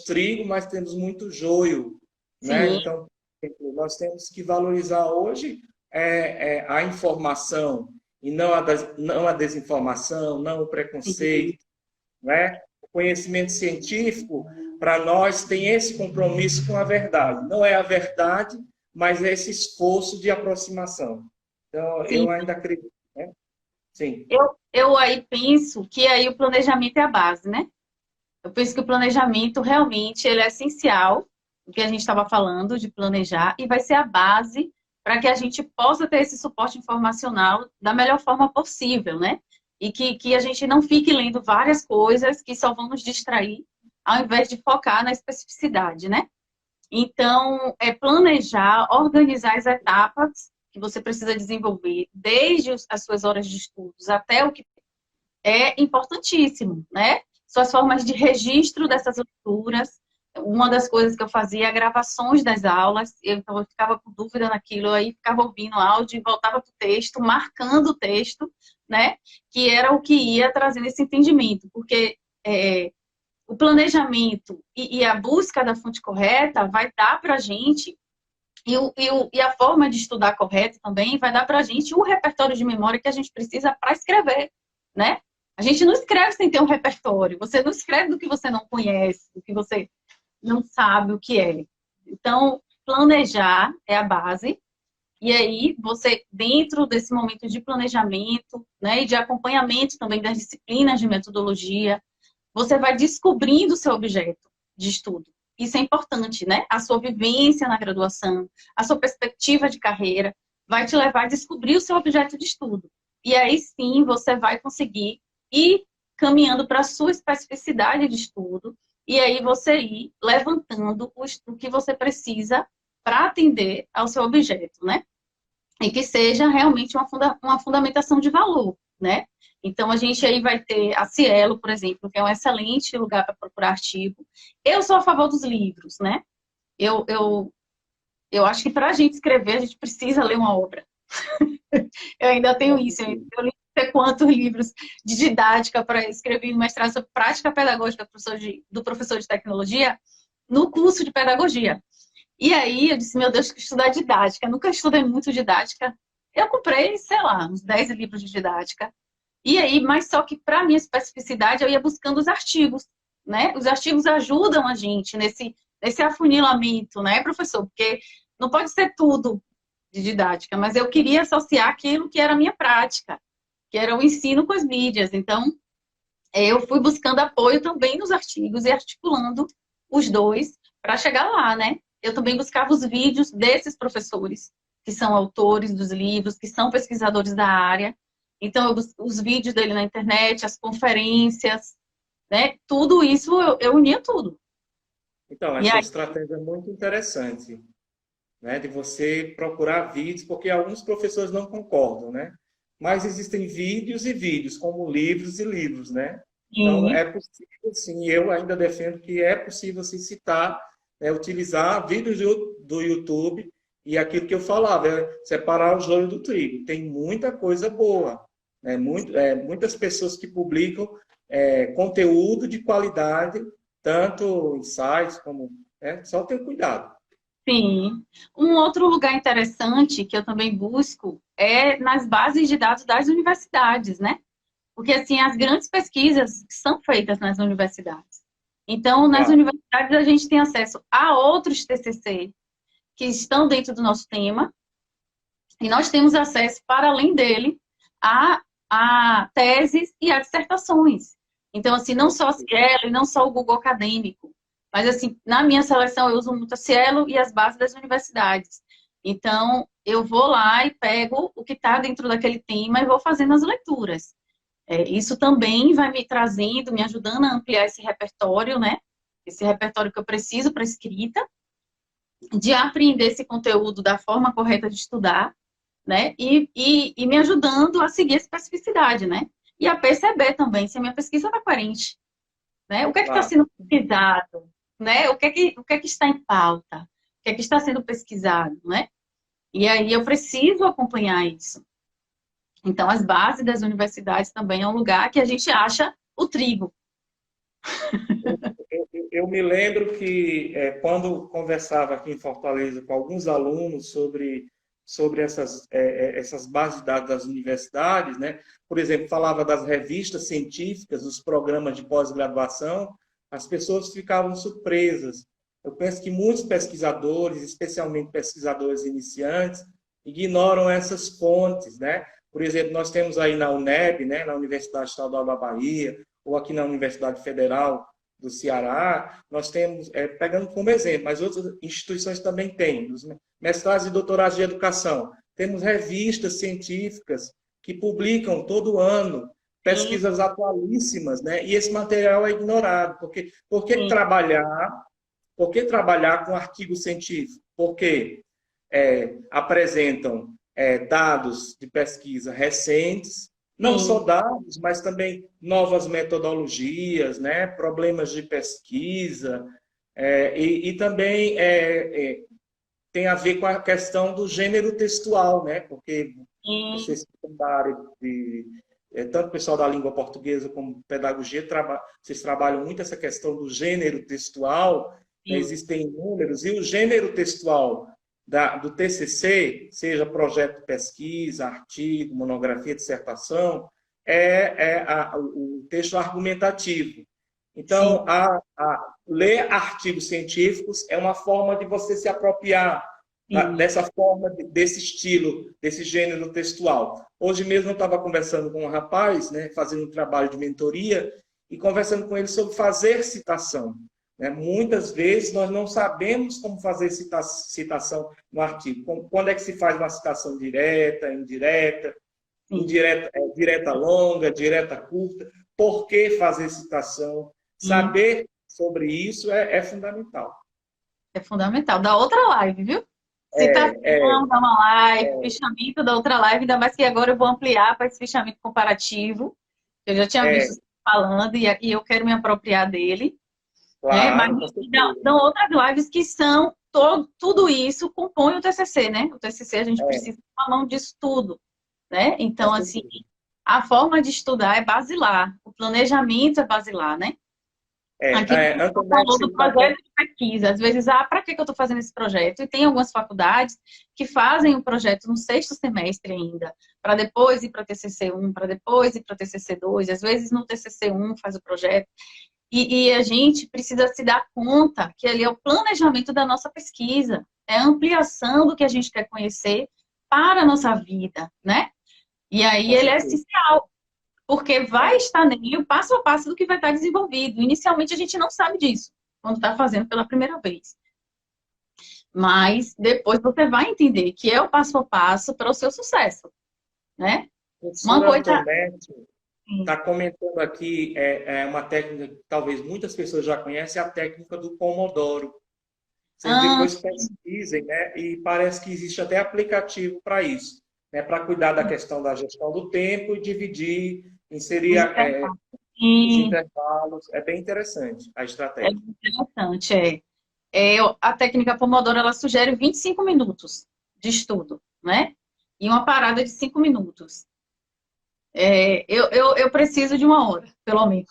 trigo, mas temos muito joio, né? Sim, Então, por exemplo, nós temos que valorizar hoje a informação e não a desinformação, não o sim. preconceito, né? O conhecimento científico, para nós, tem esse compromisso com a verdade. Não é a verdade, mas é esse esforço de aproximação. Então, Sim. eu ainda acredito, né? Sim, Eu aí penso que aí o planejamento é a base, né? Eu penso que o planejamento realmente ele é essencial, o que a gente estava falando de planejar, e vai ser a base para que a gente possa ter esse suporte informacional da melhor forma possível, né? E que a gente não fique lendo várias coisas que só vão nos distrair, ao invés de focar na especificidade, né? Então, é planejar, organizar as etapas que você precisa desenvolver, desde as suas horas de estudos até o que é importantíssimo, né? Suas formas de registro dessas leituras. Uma das coisas que eu fazia é gravações das aulas, então eu ficava com dúvida naquilo, aí ficava ouvindo áudio e voltava para o texto, marcando o texto, né? Que era o que ia trazendo esse entendimento, porque o planejamento e a busca da fonte correta vai dar para a gente, e a forma de estudar correta também vai dar para a gente o repertório de memória que a gente precisa para escrever, né? A gente não escreve sem ter um repertório. Você não escreve do que você não conhece, do que você não sabe o que é. Então, planejar é a base. E aí, você, dentro desse momento de planejamento, né, e de acompanhamento também das disciplinas de metodologia, você vai descobrindo o seu objeto de estudo. Isso é importante, né? A sua vivência na graduação, a sua perspectiva de carreira. vai te levar a descobrir o seu objeto de estudo. E aí sim você vai conseguir ir caminhando para a sua especificidade de estudo, e aí você ir levantando o que você precisa para atender ao seu objeto, né? E que seja realmente uma fundamentação de valor, né? Então, a gente aí vai ter a Cielo, por exemplo, que é um excelente lugar para procurar artigo. Eu sou a favor dos livros, né? Eu acho que para a gente escrever, a gente precisa ler uma obra. Eu ainda tenho isso, eu li não sei quantos livros de didática para escrever um mestrado sobre prática pedagógica do professor de tecnologia no curso de pedagogia. E aí eu disse, meu Deus, que estudar didática. Eu nunca estudei muito didática. Eu comprei, sei lá, uns 10 livros de didática. E aí, mas só que para minha especificidade, eu ia buscando os artigos, né? Os artigos ajudam a gente nesse afunilamento, né, professor? Porque não pode ser tudo de didática, mas eu queria associar aquilo que era a minha prática, que era o ensino com as mídias. Então, eu fui buscando apoio também nos artigos e articulando os dois para chegar lá, né? Eu também buscava os vídeos desses professores, que são autores dos livros, que são pesquisadores da área. Então, os vídeos dele na internet, as conferências, né? Tudo isso, eu unia tudo. Então, E essa aí, estratégia é muito interessante, né? De você procurar vídeos, porque alguns professores não concordam, né? Mas existem vídeos e vídeos, como livros e livros, né? Então, sim, é possível, sim, eu ainda defendo que é possível se citar, né, utilizar vídeos do YouTube e aquilo que eu falava, é separar o joio do trigo. Tem muita coisa boa, né? Muitas pessoas que publicam conteúdo de qualidade, tanto em sites como... só ter cuidado. sim. Um outro lugar interessante que eu também busco é nas bases de dados das universidades, né? Porque, assim, as grandes pesquisas são feitas nas universidades. Então, nas Claro. universidades, a gente tem acesso a outros TCC que estão dentro do nosso tema, e nós temos acesso, para além dele, a teses e a dissertações. Então, assim, não só a Cielo e não só o Google Acadêmico, mas, assim, na minha seleção, eu uso muito a Cielo e as bases das universidades. Então, eu vou lá e pego o que está dentro daquele tema e vou fazendo as leituras. Isso também vai me trazendo, me ajudando a ampliar esse repertório, né? Esse repertório que eu preciso para escrita, de apreender esse conteúdo da forma correta de estudar, né? E me ajudando a seguir a especificidade, né? E a perceber também se a minha pesquisa está coerente, né? O que é que está Claro. sendo pesquisado, né? O que é que está em pauta? O que é que está sendo pesquisado, né? E aí eu preciso acompanhar isso. Então, as bases das universidades também é um lugar que a gente acha o trigo. Eu me lembro que quando conversava aqui em Fortaleza com alguns alunos sobre essas bases de dados das universidades, né? Por exemplo, falava das revistas científicas, dos programas de pós-graduação, as pessoas ficavam surpresas. Eu penso que muitos pesquisadores, especialmente pesquisadores iniciantes, ignoram essas fontes, né? Por exemplo, nós temos aí na UNEB, né, na Universidade Estadual da Bahia, ou aqui na Universidade Federal do Ceará, nós temos, pegando como exemplo, mas outras instituições também têm, os mestrados e doutorados de educação. Temos revistas científicas que publicam todo ano Sim, pesquisas atualíssimas, né? E esse material é ignorado. Por que sim, trabalhar com artigo científico? Porque apresentam dados de pesquisa recentes, não só sim, dados, mas também novas metodologias, né? Problemas de pesquisa, e também tem a ver com a questão do gênero textual, né? Porque sim, vocês que são da área tanto o pessoal da língua portuguesa como pedagogia, vocês trabalham muito essa questão do gênero textual, né? sim, Existem números, e o gênero textual do TCC, seja projeto de pesquisa, artigo, monografia, dissertação, o texto argumentativo. sim, Então, ler artigos científicos é uma forma de você se apropriar sim. dessa forma, desse estilo, desse gênero textual. Hoje mesmo eu estava conversando com um rapaz, né, fazendo um trabalho de mentoria, e conversando com ele sobre fazer citação. né? Muitas vezes nós não sabemos como fazer citação no artigo. Quando é que se faz uma citação direta, indireta, Sim, direta longa, direta curta, por que fazer citação? sim, Saber sobre isso é fundamental. é fundamental. Da outra live, viu? Citação É, da uma live, fichamento da outra live, ainda mais que agora eu vou ampliar para esse fichamento comparativo. Eu já tinha visto é, você falando e eu quero me apropriar dele, né? Mas claro, com dão certeza. outras lives que são tudo isso compõe o TCC, né? O TCC a gente É, precisa tomar mão disso tudo, né? com Então, assim, certeza. a forma de estudar é basilar, o planejamento é basilar, né? Aquilo que você falou Antonete do está projeto de pesquisa, às vezes, para que eu estou fazendo esse projeto? E tem algumas faculdades que fazem o projeto no sexto semestre ainda, para depois ir para TCC1, para depois ir para TCC2, às vezes no TCC1 faz o projeto, e a gente precisa se dar conta que ali é o planejamento da nossa pesquisa, é a ampliação do que a gente quer conhecer para a nossa vida, né? E aí com ele é certeza. essencial, porque vai É, estar nele o passo a passo do que vai estar desenvolvido. Inicialmente a gente não sabe disso, quando está fazendo pela primeira vez. Mas depois você vai entender que é o passo a passo para o seu sucesso, né? o Uma professor coisa. Antonete Sim. está comentando aqui uma técnica que talvez muitas pessoas já conhecem, a técnica do Pomodoro. Vocês Ah, depois pesquisem, né? E parece que existe até aplicativo para isso, né? Para cuidar da questão da gestão do tempo e dividir, inserir os intervalos. os Sim, intervalos. É bem interessante a é estratégia. interessante, a técnica Pomodoro, ela sugere 25 minutos de estudo, né? E uma parada de 5 minutos. Eu preciso de uma hora, pelo menos.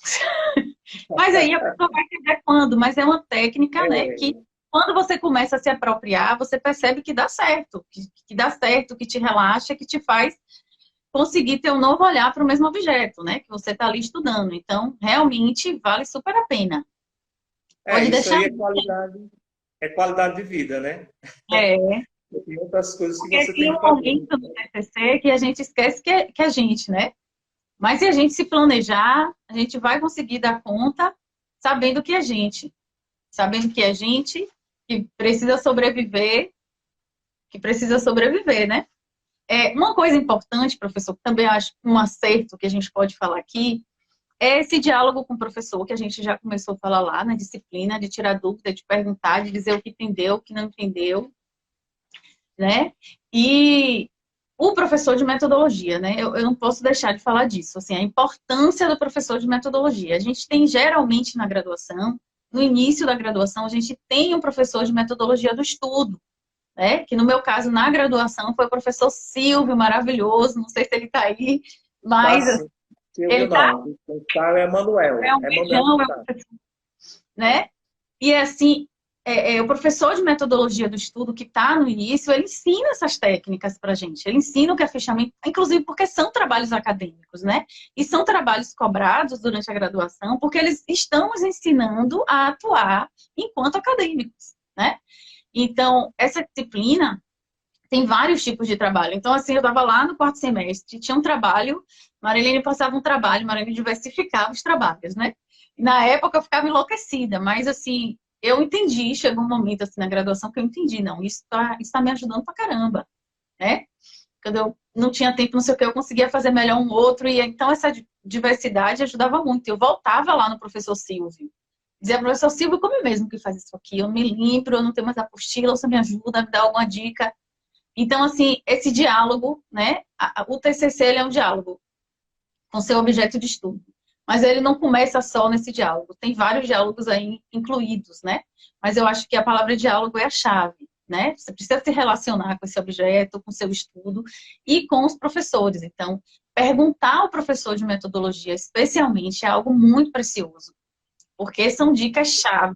Mas aí a pessoa vai entender quando, mas é uma técnica, né, que É, quando você começa a se apropriar, você percebe que dá certo, que dá certo, que te relaxa, que te faz conseguir ter um novo olhar para o mesmo objeto, né, que você está ali estudando. Então, realmente vale super a pena. Pode isso deixar. aí é qualidade de vida, né? É, Tem outras coisas que porque você tem tem um que fazer. momento do TCC que a gente esquece que é a gente, né? Mas se a gente se planejar, a gente vai conseguir dar conta sabendo que é gente. Sabendo que é gente que precisa sobreviver, né? Uma coisa importante, professor, que também acho um acerto que a gente pode falar aqui, é esse diálogo com o professor, que a gente já começou a falar lá na disciplina, de tirar dúvida, de perguntar, de dizer o que entendeu, o que não entendeu, né? E o professor de metodologia, né? Eu não posso deixar de falar disso, assim, a importância do professor de metodologia. A gente tem geralmente na graduação, no início da graduação, a gente tem um professor de metodologia do estudo, né? Que no meu caso, na graduação, foi o professor Silvio, maravilhoso, não sei se ele está aí, Tá mas assim. ele Silvio está, não. O cara é Manuel. é um É Manuel beijão, que tá. né? E assim, o professor de metodologia do estudo que está no início, ele ensina essas técnicas para a gente. Ele ensina o que é fechamento, inclusive porque são trabalhos acadêmicos, né? E são trabalhos cobrados durante a graduação, porque eles estão nos ensinando a atuar enquanto acadêmicos, né? Então, essa disciplina tem vários tipos de trabalho. Então, assim, eu estava lá no quarto semestre, tinha um trabalho, Marilene passava um trabalho, Marilene diversificava os trabalhos, né? Na época eu ficava enlouquecida, mas assim, eu entendi, chegou um momento assim na graduação que eu entendi, não, isso tá me ajudando pra caramba, né? Quando eu não tinha tempo, não sei o que, eu conseguia fazer melhor um outro, e então essa diversidade ajudava muito. Eu voltava lá no professor Silvio, dizia, professor Silvio, como é mesmo que faz isso aqui? Eu me lembro, eu não tenho mais apostila, você me ajuda, me dá alguma dica. Então, assim, esse diálogo, né? O TCC ele é um diálogo com seu objeto de estudo. Mas ele não começa só nesse diálogo. Tem vários diálogos aí incluídos, né? Mas eu acho que a palavra diálogo é a chave, né? Você precisa se relacionar com esse objeto, com seu estudo e com os professores. Então, perguntar ao professor de metodologia, especialmente, é algo muito precioso, porque são dicas-chave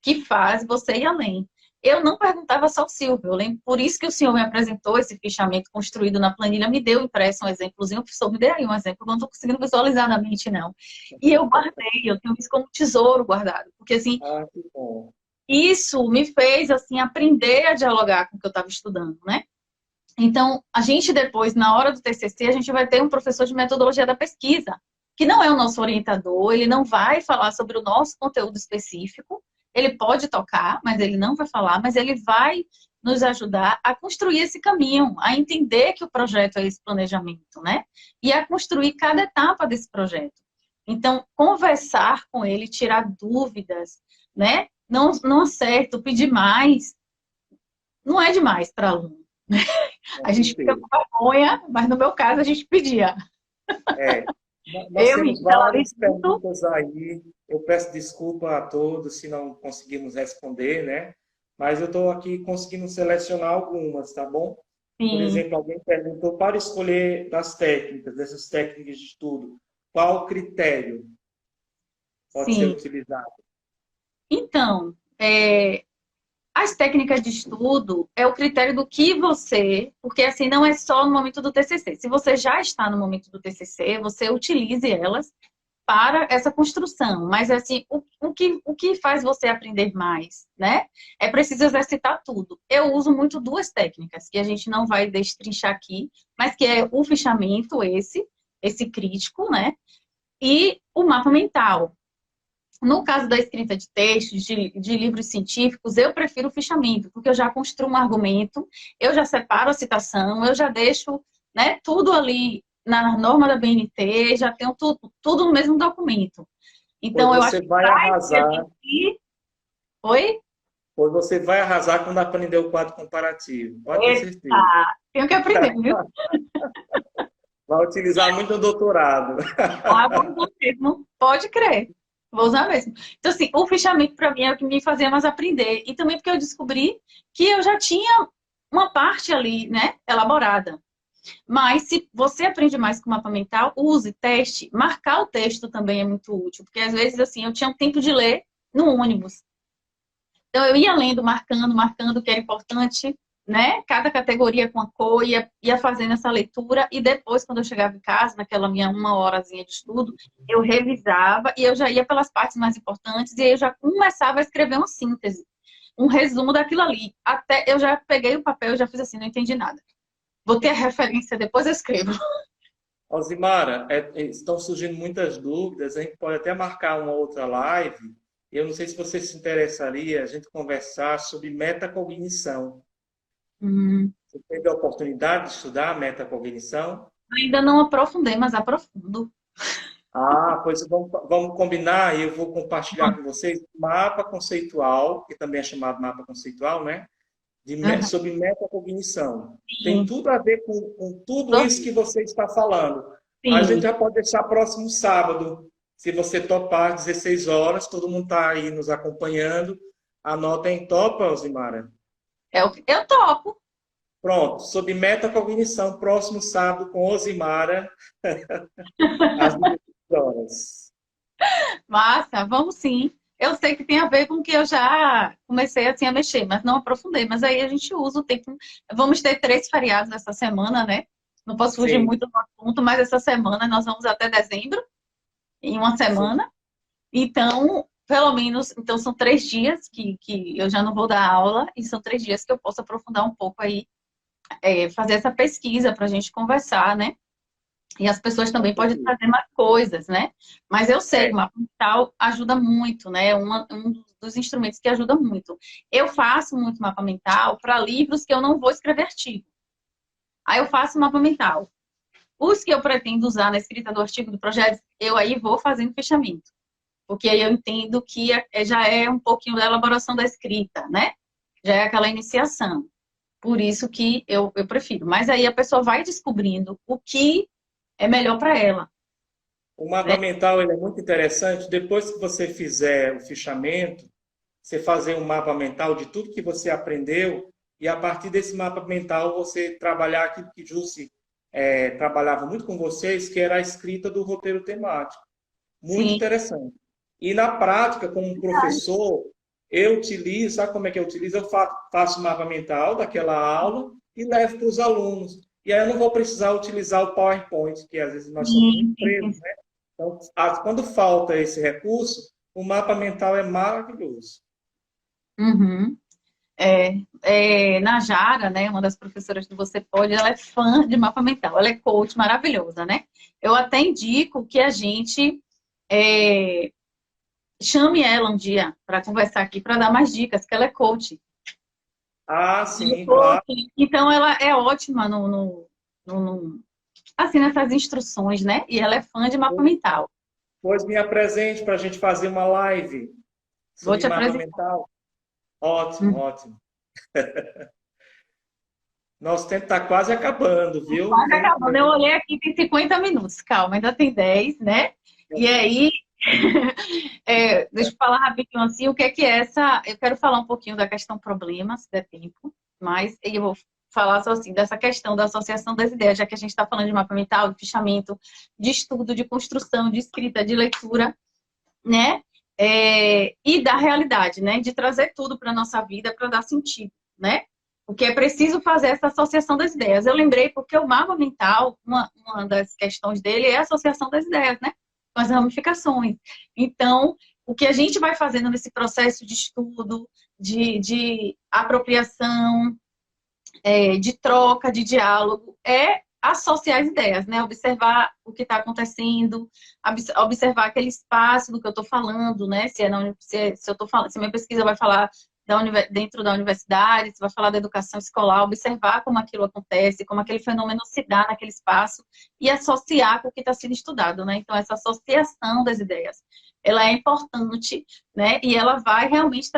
que faz você ir além. Eu não perguntava só ao Silvio, eu lembro, por isso que o senhor me apresentou esse fichamento construído na planilha, me deu impresso um exemplozinho, professor, me dê aí um exemplo, eu não estou conseguindo visualizar na mente, não. E eu guardei, eu tenho isso como tesouro guardado, porque assim, Ah, que bom. isso me fez, assim, aprender a dialogar com o que eu estava estudando, né? Então, a gente depois, na hora do TCC, a gente vai ter um professor de metodologia da pesquisa, que não é o nosso orientador, ele não vai falar sobre o nosso conteúdo específico, Ele pode tocar, mas ele não vai falar, mas ele vai nos ajudar a construir esse caminho, a entender que o projeto é esse planejamento, né? E a construir cada etapa desse projeto. Então, conversar com ele, tirar dúvidas, né? Não acerto, pedir mais, não é demais para aluno. A gente fica com vergonha, mas no meu caso a gente pedia. É, nós Eu temos e ela várias perguntas aí. Eu peço desculpa a todos se não conseguimos responder, né? Mas eu estou aqui conseguindo selecionar algumas, tá bom? Por sim, exemplo, alguém perguntou para escolher das técnicas, dessas técnicas de estudo, qual critério pode ser sim. utilizado? Então, as técnicas de estudo é o critério do que você, porque assim não é só no momento do TCC. Se você já está no momento do TCC, você utilize elas para essa construção. Mas assim, o que faz você aprender mais, né? É preciso exercitar tudo. Eu uso muito duas técnicas que a gente não vai destrinchar aqui, mas que é o fichamento, esse crítico, né? E o mapa mental. No caso da escrita de textos, de livros científicos, eu prefiro o fichamento, porque eu já construo um argumento, eu já separo a citação, eu já deixo, né, tudo ali na norma da BNT, já tenho tudo no mesmo documento. Pois Então, eu acho você que vai faz que a arrasar, gente... Oi? pois você vai arrasar quando aprender o quadro comparativo. Pode ter certeza. Eita! Tenho que aprender, viu? Vai utilizar muito no doutorado. Ah, vou usar mesmo. Pode crer. Vou usar mesmo. Então, assim, o fichamento para mim é o que me fazia mais aprender. E também porque eu descobri que eu já tinha uma parte ali, né, elaborada. Mas se você aprende mais com o mapa mental, use, teste. Marcar o texto também é muito útil. Porque às vezes, assim, eu tinha um tempo de ler no ônibus. Então, eu ia lendo, marcando o que era importante, né? Cada categoria com a cor, ia fazendo essa leitura, e depois, quando eu chegava em casa, naquela minha uma horazinha de estudo, eu revisava e eu já ia pelas partes mais importantes, e aí eu já começava a escrever uma síntese, um resumo daquilo ali. Até eu já peguei o papel e já fiz assim, não entendi nada. Vou ter a referência, depois eu escrevo. Alzimara, estão surgindo muitas dúvidas, a gente pode até marcar uma outra live. Eu não sei se você se interessaria a gente conversar sobre metacognição. Hum, Você teve a oportunidade de estudar metacognição? ainda não aprofundei, mas aprofundo. Ah, pois vamos combinar e eu vou compartilhar com vocês um mapa conceitual, que também é chamado mapa conceitual, né? Uhum. Sobre metacognição. Tem Sim, tudo a ver com tudo isso que você está falando. A gente sim. já pode deixar próximo sábado. Se você topar, 16 horas, todo mundo está aí nos acompanhando. Anota em topa, Alzimara. Eu topo. Pronto, sobre metacognição, próximo sábado com Osimara, às 16 horas. Massa, vamos sim. Eu sei que tem a ver com que eu já comecei assim a mexer, mas não aprofundei. Mas aí a gente usa o tempo. Vamos ter 3 feriados essa semana, né? Não posso fugir Sim, muito do assunto, mas essa semana nós vamos até dezembro, em uma sim. semana. Então, pelo menos, então são 3 dias que eu já não vou dar aula, e são 3 dias que eu posso aprofundar um pouco aí, fazer essa pesquisa para a gente conversar, né? E as pessoas Com também podem certeza. trazer mais coisas, né? Mas eu sei que É, o mapa mental ajuda muito, né? Um dos instrumentos que ajuda muito. Eu faço muito mapa mental para livros que eu não vou escrever artigo. Aí eu faço mapa mental. Os que eu pretendo usar na escrita do artigo do projeto, eu aí vou fazendo fechamento. Porque aí eu entendo que já é um pouquinho da elaboração da escrita, né? Já é aquela iniciação. Por isso que eu prefiro. Mas aí a pessoa vai descobrindo o que é melhor para ela, o mapa né? mental ele é muito interessante. Depois que você fizer o fichamento, você fazer um mapa mental de tudo que você aprendeu e a partir desse mapa mental você trabalhar aquilo que Jussi trabalhava muito com vocês, que era a escrita do roteiro temático. Muito Sim, interessante. E na prática, como professor, eu utilizo, sabe como é que eu utilizo? Eu faço o mapa mental daquela aula e levo para os alunos. E aí eu não vou precisar utilizar o PowerPoint, que às vezes nós somos muito sim, sim, presos, sim. né? Então, quando falta esse recurso, o mapa mental é maravilhoso. Uhum. Najara, né, uma das professoras do Você Pode, ela é fã de mapa mental, ela é coach maravilhosa, né? Eu até indico que a gente é, chame ela um dia para conversar aqui, para dar mais dicas, que ela é coach. Ah, sim, claro. Então, ela é ótima assim, nessas instruções, né? E ela é fã de mapa mental. Pois me apresente para a gente fazer uma live Vou sobre te mapa apresentar. mental. Ótimo, ótimo. Nosso tempo está quase acabando, viu? Quase acabando. Eu olhei aqui, tem 50 minutos. Calma, ainda tem 10, né? E aí, deixa eu falar rapidinho assim, o que é essa... Eu quero falar um pouquinho da questão problema, se der tempo, mas eu vou falar só assim, dessa questão da associação das ideias, já que a gente está falando de mapa mental, de fichamento, de estudo, de construção, de escrita, de leitura, né? E da realidade, né? De trazer tudo para a nossa vida para dar sentido, né? Porque é preciso fazer essa associação das ideias. Eu lembrei porque o mapa mental, uma das questões dele é a associação das ideias, né? Com as ramificações. Então, o que a gente vai fazendo nesse processo de estudo, de apropriação, de troca, de diálogo, é associar as ideias, né? Observar o que está acontecendo, observar aquele espaço do que eu estou falando, né? Se eu tô falando, se minha pesquisa vai falar dentro da universidade, se vai falar da educação escolar, observar como aquilo acontece, como aquele fenômeno se dá naquele espaço e associar com o que está sendo estudado, né? Então, essa associação das ideias, ela é importante, né? E ela vai realmente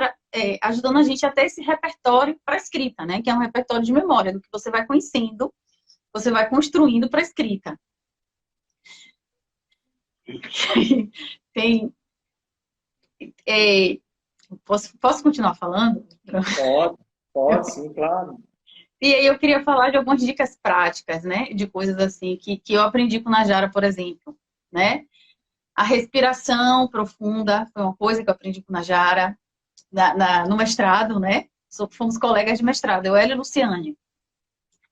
ajudando a gente a ter esse repertório para escrita, né? Que é um repertório de memória, do que você vai conhecendo, você vai construindo para escrita. Tem, posso continuar falando? Pode, sim, claro. E aí eu queria falar de algumas dicas práticas, né? De coisas assim que eu aprendi com Najara, por exemplo, né? A respiração profunda foi uma coisa que eu aprendi com Najara no mestrado, né? Fomos colegas de mestrado, eu, ela e Luciane.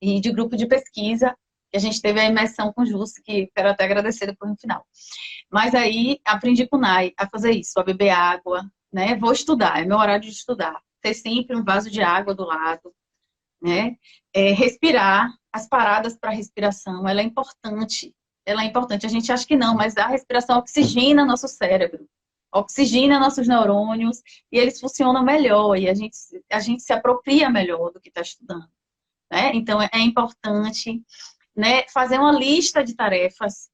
E de grupo de pesquisa, que a gente teve a imersão com o Jussi, que quero até agradecer depois no final. Mas aí aprendi com o Nai a fazer isso, a beber água, né? Vou estudar, é meu horário de estudar. Ter sempre um vaso de água do lado, né? Respirar, as paradas para respiração, ela é importante. Ela é importante. A gente acha que não, mas a respiração oxigena nosso cérebro, oxigena nossos neurônios e eles funcionam melhor e a gente se apropria melhor do que está estudando, né? Então é importante, né, fazer uma lista de tarefas,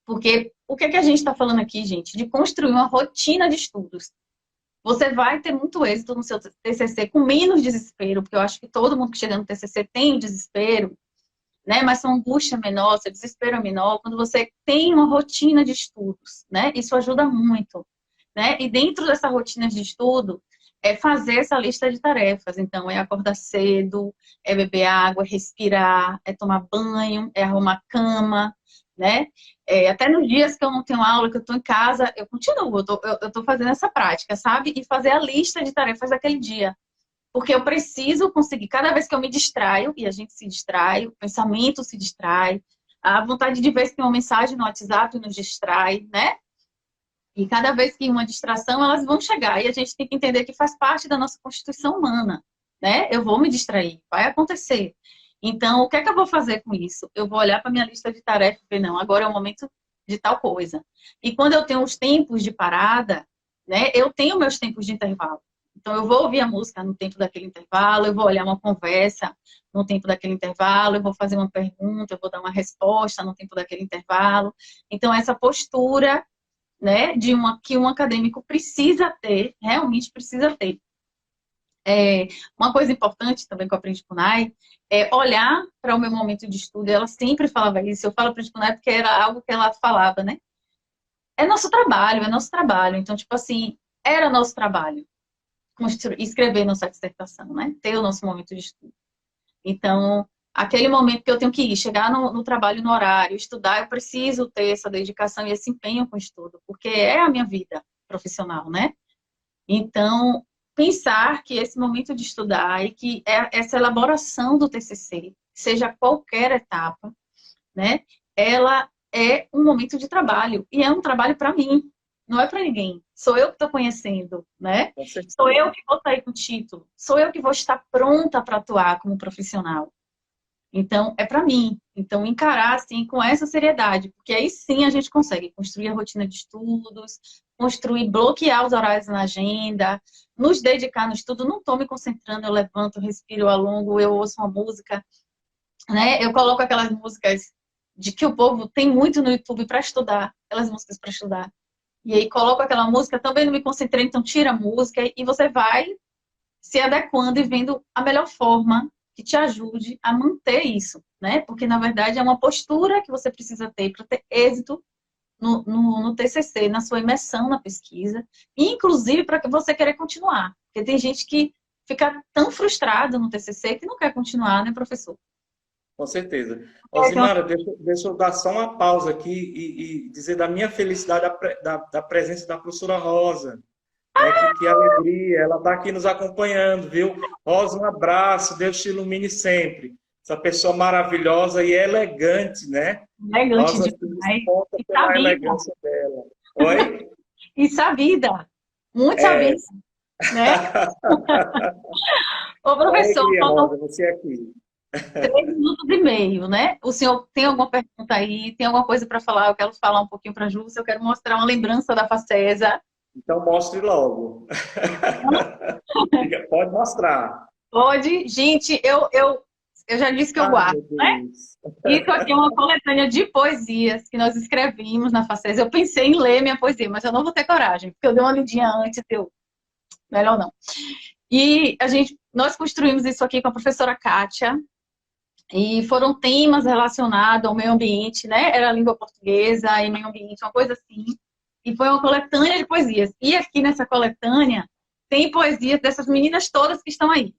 porque o que a gente está falando aqui, gente? De construir uma rotina de estudos. Você vai ter muito êxito no seu TCC com menos desespero, porque eu acho que todo mundo que chega no TCC tem desespero, né? Mas sua angústia é menor, seu desespero é menor, quando você tem uma rotina de estudos, né? Isso ajuda muito, né? E dentro dessa rotina de estudo, é fazer essa lista de tarefas. Então, é acordar cedo, é beber água, é respirar, é tomar banho, é arrumar cama, né? Até nos dias que eu não tenho aula, que eu estou em casa, eu continuo, eu tô fazendo essa prática, sabe? E fazer a lista de tarefas daquele dia. Porque eu preciso conseguir, cada vez que eu me distraio, e a gente se distrai, o pensamento se distrai, a vontade de ver se tem uma mensagem no WhatsApp nos distrai, né? E cada vez que uma distração, elas vão chegar. E a gente tem que entender que faz parte da nossa constituição humana, né? Eu vou me distrair, vai acontecer. Então, o que é que eu vou fazer com isso? Eu vou olhar para minha lista de tarefas e ver, não, agora é o momento de tal coisa. E quando eu tenho os tempos de parada, né? Eu tenho meus tempos de intervalo. Então, eu vou ouvir a música no tempo daquele intervalo, eu vou olhar uma conversa no tempo daquele intervalo, eu vou fazer uma pergunta, eu vou dar uma resposta no tempo daquele intervalo. Então, essa postura, né, que um acadêmico precisa ter, realmente precisa ter. Uma coisa importante também que eu aprendi com a Nai é olhar para o meu momento de estudo. Ela sempre falava isso, eu falo para a Nai porque era algo que ela falava, né? É nosso trabalho, é nosso trabalho. Então, tipo assim, era nosso trabalho escrever nossa dissertação, né? Ter o nosso momento de estudo. Então, aquele momento que eu tenho que ir, chegar no trabalho no horário, estudar, eu preciso ter essa dedicação e esse empenho com o estudo, porque é a minha vida profissional, né? Então, pensar que esse momento de estudar e que essa elaboração do TCC, seja qualquer etapa, né? Ela é um momento de trabalho, e é um trabalho para mim, não é para ninguém. Sou eu que estou conhecendo, né? Sou eu que vou sair com o título. Sou eu que vou estar pronta para atuar como profissional. Então, é para mim. Então, encarar, assim, com essa seriedade. Porque aí sim a gente consegue construir a rotina de estudos, construir, bloquear os horários na agenda, nos dedicar no estudo. Não estou me concentrando, eu levanto, respiro, eu alongo, eu ouço uma música, né? Eu coloco aquelas músicas de que o povo tem muito no YouTube para estudar, aquelas músicas para estudar. E aí coloco aquela música, também não me concentrei, então tira a música e você vai se adequando e vendo a melhor forma que te ajude a manter isso, né? Porque, na verdade, é uma postura que você precisa ter para ter êxito no TCC, na sua imersão na pesquisa, e, inclusive, para que você querer continuar. Porque tem gente que fica tão frustrado no TCC que não quer continuar, né, professor? Com certeza. Osimara, deixa eu dar só uma pausa aqui e dizer da minha felicidade da presença da professora Rosa. Né? Que alegria, ela está aqui nos acompanhando, viu? Rosa, um abraço, Deus te ilumine sempre. Essa pessoa maravilhosa e elegante, né? Elegante Rosa demais. conta pela elegância dela. Oi? E sabida. Muito sabida, né? Ô, professor, Alegria, Rosa, você aqui. 3 minutos e meio, né? O senhor tem alguma pergunta aí? Tem alguma coisa para falar? Eu quero falar um pouquinho para a Júlia, eu quero mostrar uma lembrança da Facesa. Então mostre logo. Pode mostrar. Pode. Gente, eu já disse que eu guardo, né? Isso aqui é uma coletânea de poesias que nós escrevimos na Facesa. Eu pensei em ler minha poesia, mas eu não vou ter coragem, porque eu dei uma lidinha antes, melhor não. E nós construímos isso aqui com a professora Kátia, e foram temas relacionados ao meio ambiente, né? Era a língua portuguesa e meio ambiente, uma coisa assim. E foi uma coletânea de poesias. E aqui nessa coletânea tem poesias dessas meninas todas que estão aí,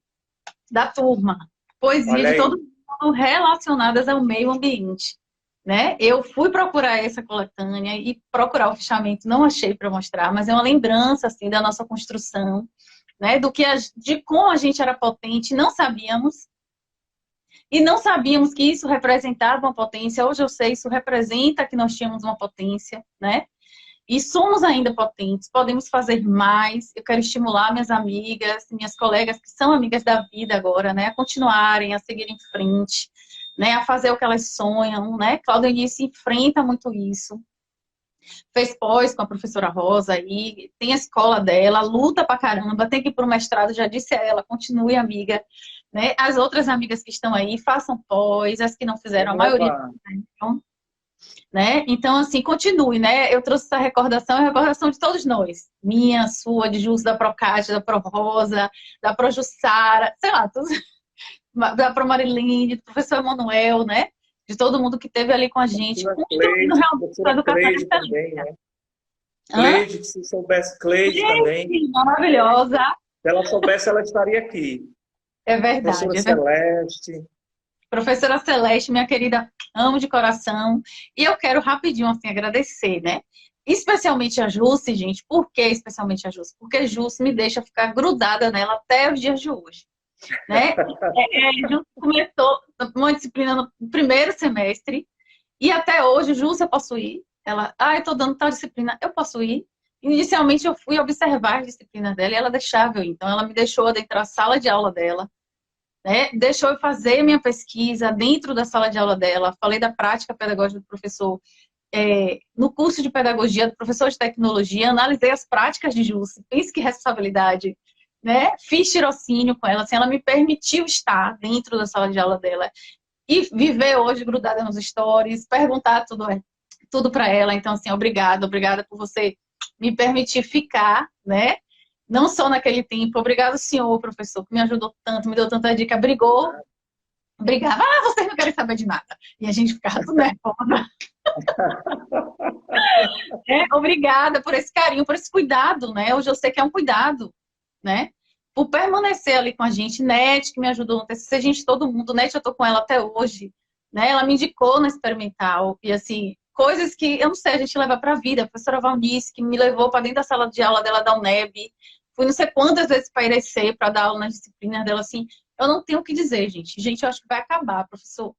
da turma. Poesia de todo mundo relacionadas ao meio ambiente, né? Eu fui procurar essa coletânea e procurar o fichamento, não achei para mostrar, mas é uma lembrança, assim, da nossa construção, né? De como a gente era potente, não sabíamos. E não sabíamos que isso representava uma potência. Hoje eu sei, isso representa que nós tínhamos uma potência, né? E somos ainda potentes, podemos fazer mais. Eu quero estimular minhas amigas, minhas colegas que são amigas da vida agora, né? A continuarem, a seguirem em frente, né? A fazer o que elas sonham, né? Cláudia Eunice enfrenta muito isso. Fez pós com a professora Rosa aí, tem a escola dela, luta pra caramba, tem que ir pro mestrado, já disse a ela, continue amiga, né? As outras amigas que estão aí, façam pós, as que não fizeram, a maioria não, né? Então, assim, continue, né? Eu trouxe essa recordação, é a recordação de todos nós. Minha, sua, de Jus, da Procátia, da Pro Rosa, da Pro Jussara, sei lá, todos, da Pro Marilene, do professor Emanuel, né? De todo mundo que esteve ali com a gente, construindo realmente a educação de excelência. Né? Cleide, que se soubesse Cleide também. Maravilhosa. Se ela soubesse, ela estaria aqui. É verdade. Professora Celeste. Professora Celeste, minha querida, amo de coração. E eu quero rapidinho, assim, agradecer, né? Especialmente a Jússi, gente. Por que especialmente a Jússi? Porque a Jússi me deixa ficar grudada nela até os dias de hoje. Né? Jússi começou uma disciplina no primeiro semestre e até hoje, Jússi, eu posso ir? Ela, eu tô dando tal disciplina, eu posso ir? Inicialmente eu fui observar as disciplinas dela e ela deixava eu ir. Então ela me deixou adentrar a sala de aula dela, né? Deixou eu fazer minha pesquisa dentro da sala de aula dela. Falei da prática pedagógica do professor no curso de pedagogia do professor de tecnologia, analisei as práticas de Jússi, pense que responsabilidade, né? Fiz tirocínio com ela, assim, ela me permitiu estar dentro da sala de aula dela e viver hoje grudada nos stories, perguntar tudo para ela. Então, assim, obrigada por você me permitir ficar, né? Não só naquele tempo. Obrigado, senhor professor, que me ajudou tanto, me deu tanta dica, brigou, brigava, vocês não querem saber de nada. E a gente ficava tudo nervosa. Obrigada por esse carinho, por esse cuidado, né? Hoje eu sei que é um cuidado, né? Por permanecer ali com a gente. Net, que me ajudou no TCC, gente, todo mundo. Net, eu tô com ela até hoje, né? Ela me indicou na experimental. E, assim, coisas que, eu não sei, a gente leva pra vida. A professora Valnice, que me levou para dentro da sala de aula dela da UNEB. Fui não sei quantas vezes para Irecê, para dar aula nas disciplinas dela, assim. Eu não tenho o que dizer, gente. Gente, eu acho que vai acabar, professor.